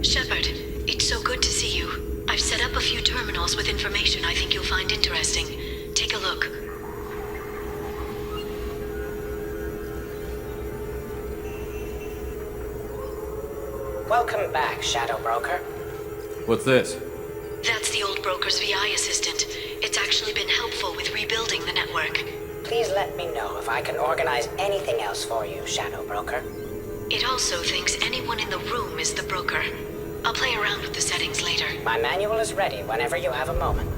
Shepard, it's so good to see you. I've set up a few terminals with information I think you'll find interesting. Take a look. Welcome back, Shadow Broker. What's this? That's the old broker's VI assistant. It's actually been helpful with rebuilding the network. Please let me know if I can organize anything else for you, Shadow Broker. It also thinks anyone in the room is the broker. I'll play around with the settings later. My manual is ready whenever you have a moment.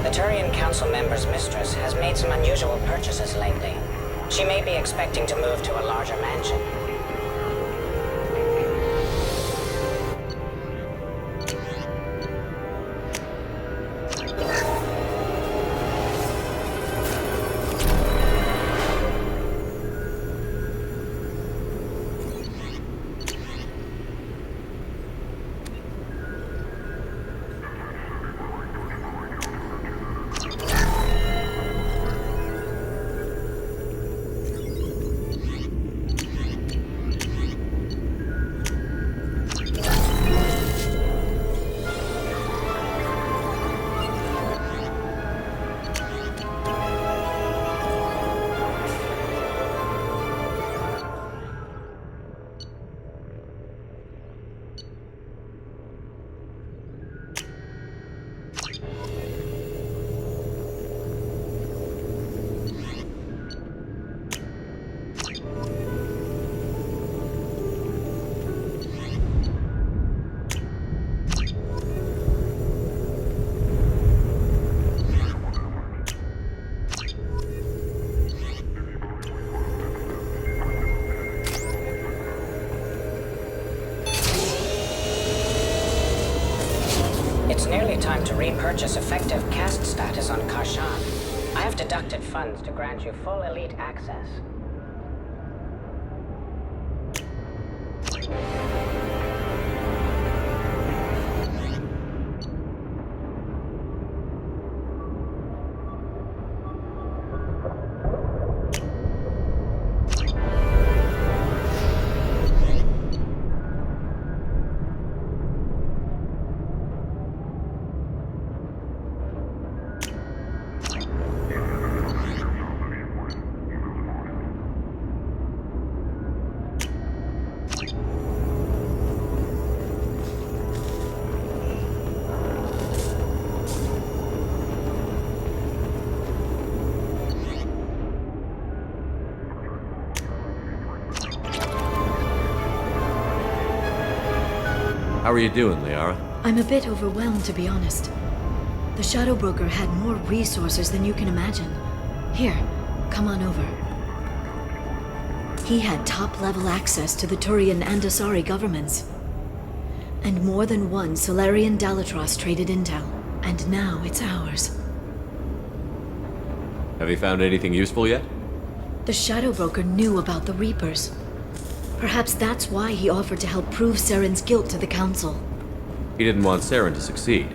The Turian Council member's mistress has made some unusual purchases lately. She may be expecting to move to a larger mansion. It's nearly time to repurchase effective caste status on Kashan. I have deducted funds to grant you full elite access. How are you doing, Liara? I'm a bit overwhelmed, to be honest. The Shadow Broker had more resources than you can imagine. Here, come on over. He had top-level access to the Turian and Asari governments. And more than one Solarian Dalatros traded intel. And now it's ours. Have you found anything useful yet? The Shadow Broker knew about the Reapers. Perhaps that's why he offered to help prove Saren's guilt to the Council. He didn't want Saren to succeed.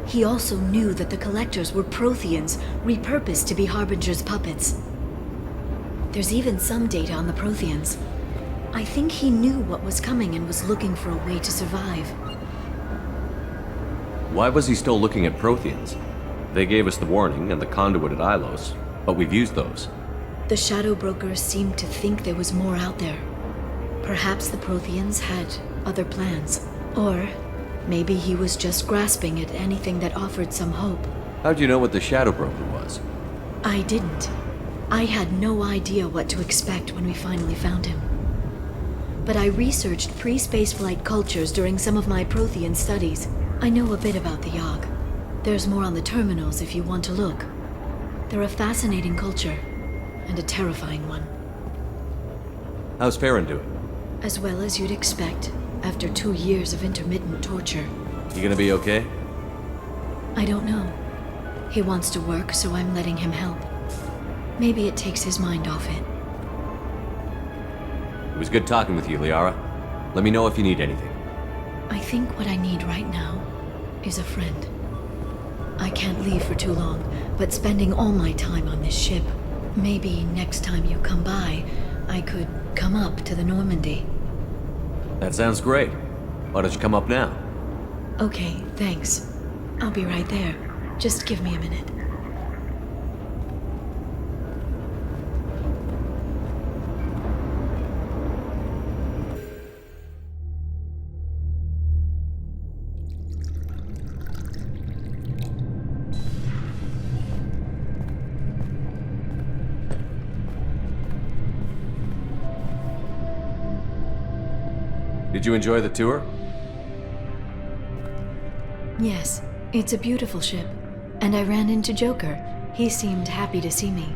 He also knew that the Collectors were Protheans, repurposed to be Harbinger's puppets. There's even some data on the Protheans. I think he knew what was coming and was looking for a way to survive. Why was he still looking at Protheans? They gave us the warning and the conduit at Ilos, but we've used those. The Shadow Broker seemed to think there was more out there. Perhaps the Protheans had other plans. Or maybe he was just grasping at anything that offered some hope. How'd you know what the Shadow Broker was? I didn't. I had no idea what to expect when we finally found him. But I researched pre-spaceflight cultures during some of my Prothean studies. I know a bit about the Yogg. There's more on the terminals if you want to look. They're a fascinating culture, and a terrifying one. How's Farron doing? As well as you'd expect, after 2 years of intermittent torture. You gonna be okay? I don't know. He wants to work, so I'm letting him help. Maybe it takes his mind off it. It was good talking with you, Liara. Let me know if you need anything. I think what I need right now is a friend. I can't leave for too long, but spending all my time on this ship. Maybe next time you come by, I could come up to the Normandy. That sounds great. Why don't you come up now? Okay, thanks. I'll be right there. Just give me a minute. Did you enjoy the tour? Yes, it's a beautiful ship. And I ran into Joker. He seemed happy to see me.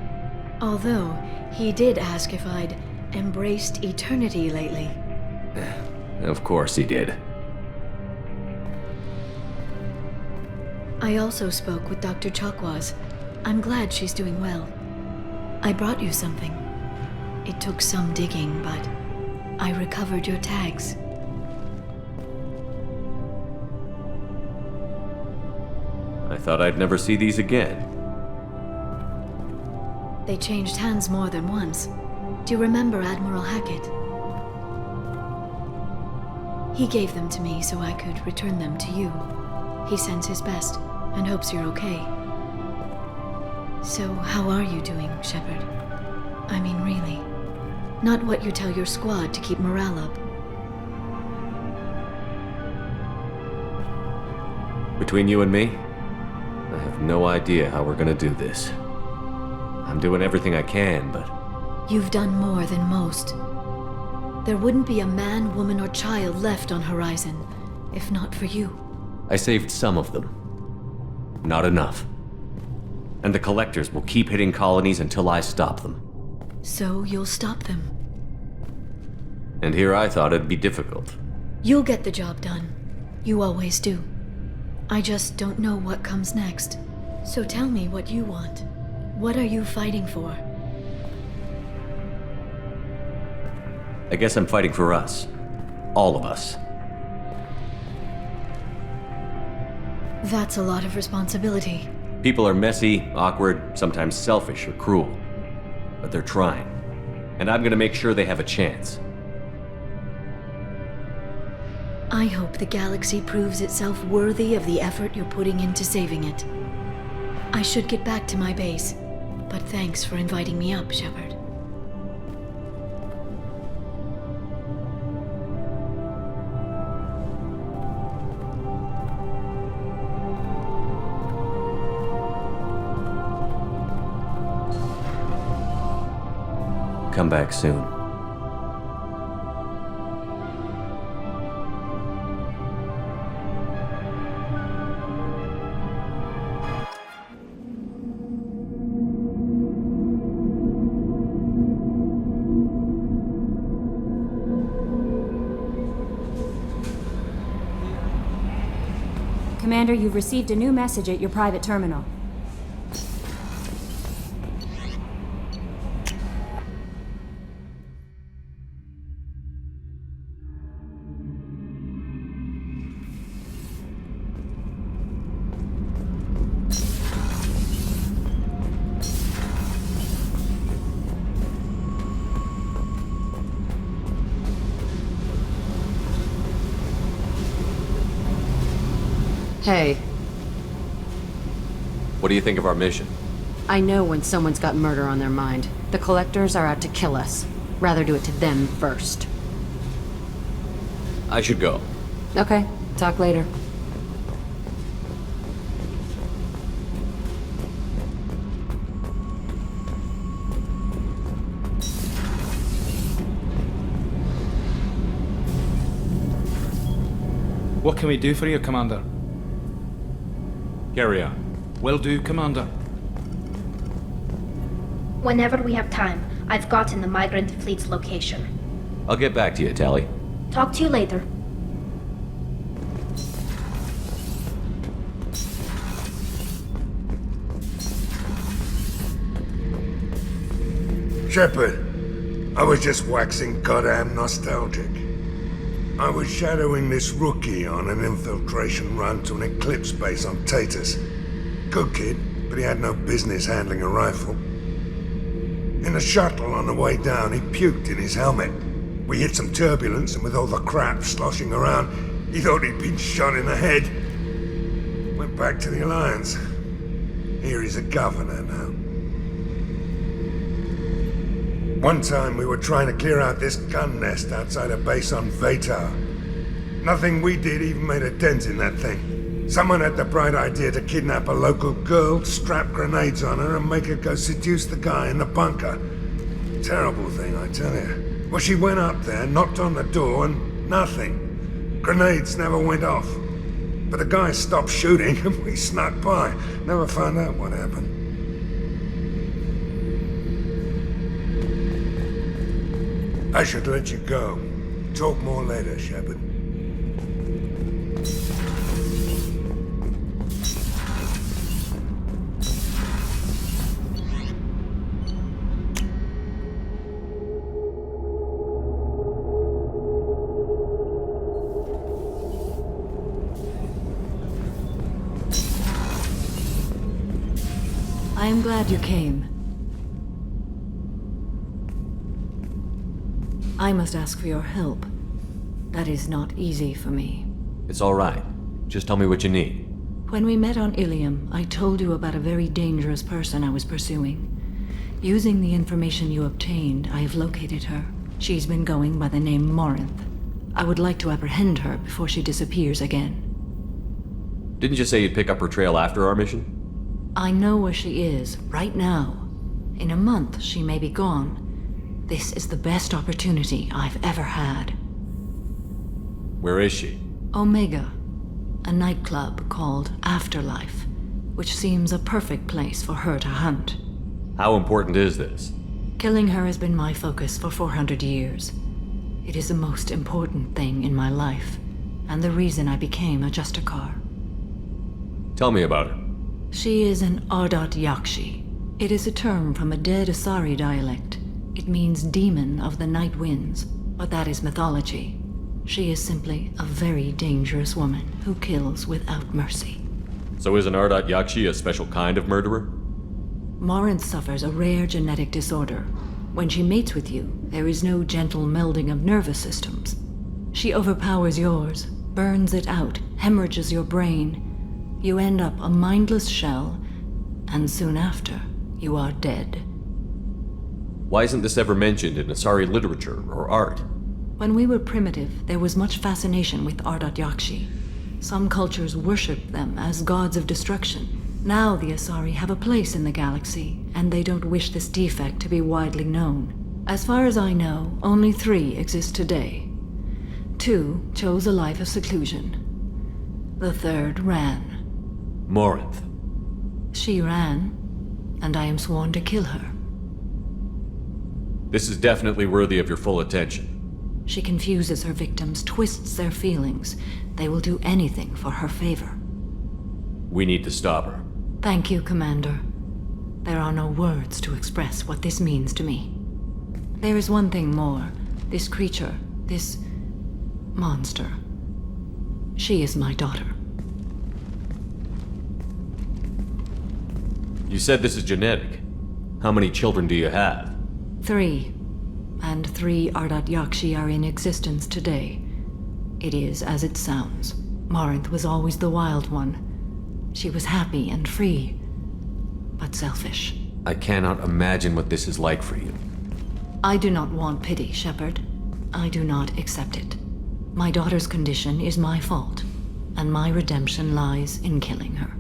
Although, he did ask if I'd embraced eternity lately. Of course he did. I also spoke with Dr. Chakwas. I'm glad she's doing well. I brought you something. It took some digging, but I recovered your tags. I thought I'd never see these again. They changed hands more than once. Do you remember Admiral Hackett? He gave them to me so I could return them to you. He sends his best and hopes you're okay. So, how are you doing, Shepard? I mean, really. Not what you tell your squad to keep morale up. Between you and me, I have no idea how we're gonna do this. I'm doing everything I can, but... You've done more than most. There wouldn't be a man, woman, or child left on Horizon, if not for you. I saved some of them. Not enough. And the Collectors will keep hitting colonies until I stop them. So you'll stop them. And here I thought it'd be difficult. You'll get the job done. You always do. I just don't know what comes next. So tell me what you want. What are you fighting for? I guess I'm fighting for us. All of us. That's a lot of responsibility. People are messy, awkward, sometimes selfish or cruel. But they're trying. And I'm gonna make sure they have a chance. I hope the galaxy proves itself worthy of the effort you're putting into saving it. I should get back to my base, but thanks for inviting me up, Shepard. Come back soon. Commander, you've received a new message at your private terminal. Hey. What do you think of our mission? I know when someone's got murder on their mind. The Collectors are out to kill us. Rather do it to them first. I should go. Okay, talk later. What can we do for you, Commander? Carry on. Will do, Commander. Whenever we have time, I've gotten the migrant fleet's location. I'll get back to you, Tally. Talk to you later. Shepard, I was just waxing goddamn nostalgic. I was shadowing this rookie on an infiltration run to an Eclipse base on Tatus. Good kid, but he had no business handling a rifle. In a shuttle on the way down, he puked in his helmet. We hit some turbulence, and with all the crap sloshing around, he thought he'd been shot in the head. Went back to the Alliance. Here he's a governor now. One time we were trying to clear out this gun nest outside a base on Vatar. Nothing we did even made a dent in that thing. Someone had the bright idea to kidnap a local girl, strap grenades on her, and make her go seduce the guy in the bunker. Terrible thing, I tell you. Well, she went up there, knocked on the door, and nothing. Grenades never went off. But the guy stopped shooting and we snuck by. Never found out what happened. I should let you go. Talk more later, Shepard. I am glad you came. I must ask for your help. That is not easy for me. It's all right. Just tell me what you need. When we met on Ilium, I told you about a very dangerous person I was pursuing. Using the information you obtained, I have located her. She's been going by the name Morinth. I would like to apprehend her before she disappears again. Didn't you say you'd pick up her trail after our mission? I know where she is, right now. In a month, she may be gone. This is the best opportunity I've ever had. Where is she? Omega, a nightclub called Afterlife, which seems a perfect place for her to hunt. How important is this? Killing her has been my focus for 400 years. It is the most important thing in my life, and the reason I became a Justicar. Tell me about her. She is an Ardat Yakshi. It is a term from a dead Asari dialect. It means demon of the night winds, but that is mythology. She is simply a very dangerous woman who kills without mercy. So is an Ardat Yakshi a special kind of murderer? Morinth suffers a rare genetic disorder. When she mates with you, there is no gentle melding of nervous systems. She overpowers yours, burns it out, hemorrhages your brain. You end up a mindless shell, and soon after, you are dead. Why isn't this ever mentioned in Asari literature or art? When we were primitive, there was much fascination with Ardat Yakshi. Some cultures worshipped them as gods of destruction. Now the Asari have a place in the galaxy, and they don't wish this defect to be widely known. As far as I know, only 3 exist today. 2 chose a life of seclusion. The 3rd ran. Morinth. She ran, and I am sworn to kill her. This is definitely worthy of your full attention. She confuses her victims, twists their feelings. They will do anything for her favor. We need to stop her. Thank you, Commander. There are no words to express what this means to me. There is one thing more. This creature, this monster. She is my daughter. You said this is genetic. How many children do you have? 3. And 3 Ardat Yakshi are in existence today. It is as it sounds. Morinth was always the wild one. She was happy and free, but selfish. I cannot imagine what this is like for you. I do not want pity, Shepard. I do not accept it. My daughter's condition is my fault, and my redemption lies in killing her.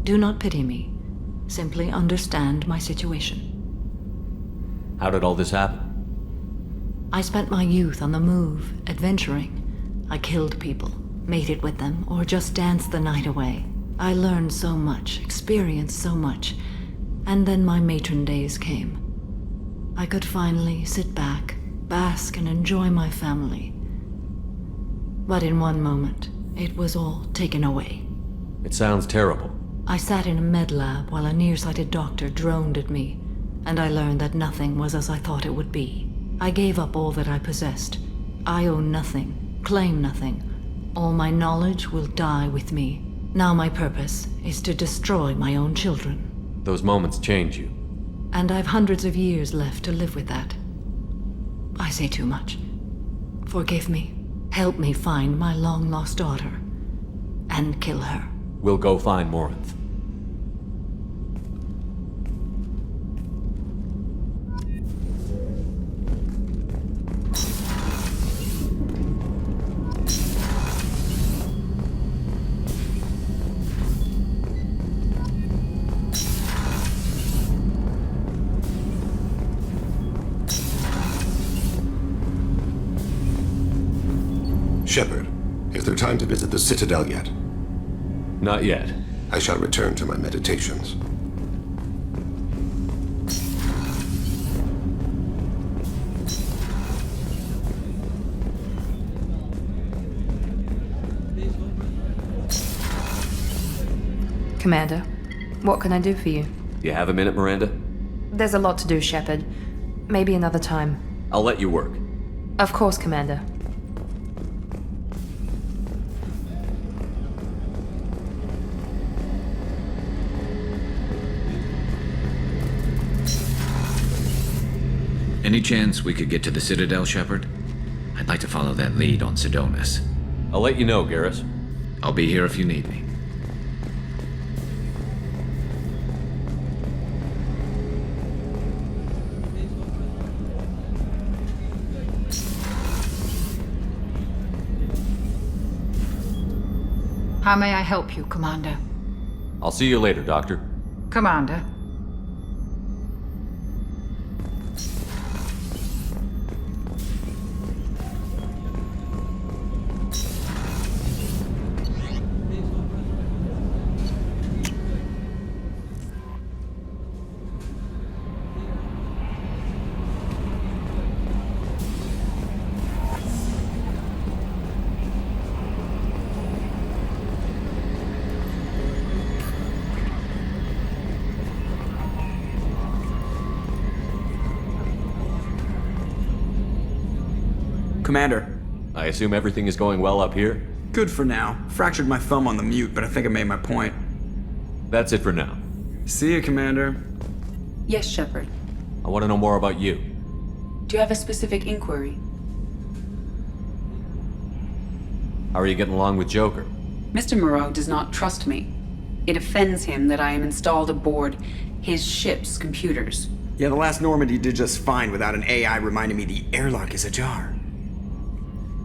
Do not pity me. Simply understand my situation. How did all this happen? I spent my youth on the move, adventuring. I killed people, mated with them, or just danced the night away. I learned so much, experienced so much, and then my matron days came. I could finally sit back, bask and enjoy my family. But in one moment, it was all taken away. It sounds terrible. I sat in a med lab while a nearsighted doctor droned at me, and I learned that nothing was as I thought it would be. I gave up all that I possessed. I own nothing, claim nothing. All my knowledge will die with me. Now my purpose is to destroy my own children. Those moments change you. And I've hundreds of years left to live with that. I say too much. Forgive me. Help me find my long-lost daughter. And kill her. We'll go find Morinth. Shepard, Is there time to visit the Citadel yet? Not yet. I shall return to my meditations. Commander, what can I do for you? You have a minute, Miranda? There's a lot to do, Shepard. Maybe another time. I'll let you work. Of course, Commander. Any chance we could get to the Citadel, Shepard? I'd like to follow that lead on Sidonis. I'll let you know, Garrus. I'll be here if you need me. How may I help you, Commander? I'll see you later, Doctor. Commander. Commander. I assume everything is going well up here? Good for now. Fractured my thumb on the mute, but I think I made my point. That's it for now. See you, Commander. Yes, Shepard. I want to know more about you. Do you have a specific inquiry? How are you getting along with Joker? Mr. Moreau does not trust me. It offends him that I am installed aboard his ship's computers. Yeah, the last Normandy did just fine without an AI reminding me the airlock is ajar.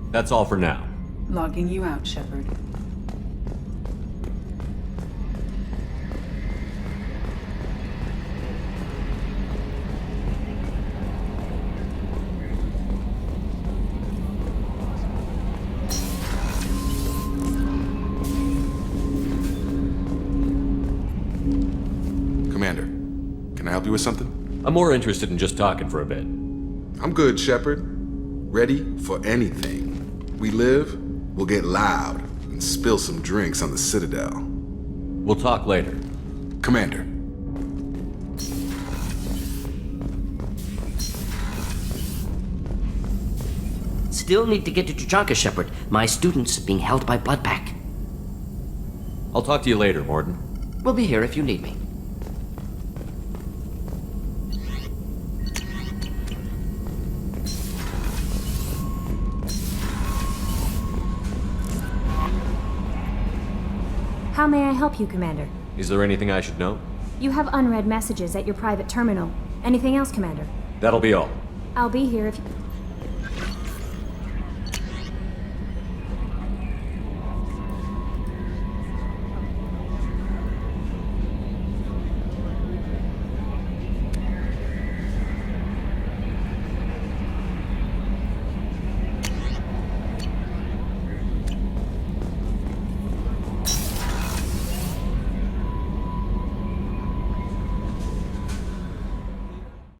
That's all for now. Logging you out, Shepard. Commander, can I help you with something? I'm more interested in just talking for a bit. I'm good, Shepard. Ready for anything. We live, we'll get loud, and spill some drinks on the Citadel. We'll talk later. Commander. Still need to get to Tuchanka, Shepard. My student's being held by Bloodpack. I'll talk to you later, Morden. We'll be here if you need me. How may I help you, Commander? Is there anything I should know? You have unread messages at your private terminal. Anything else, Commander? That'll be all. I'll be here if you...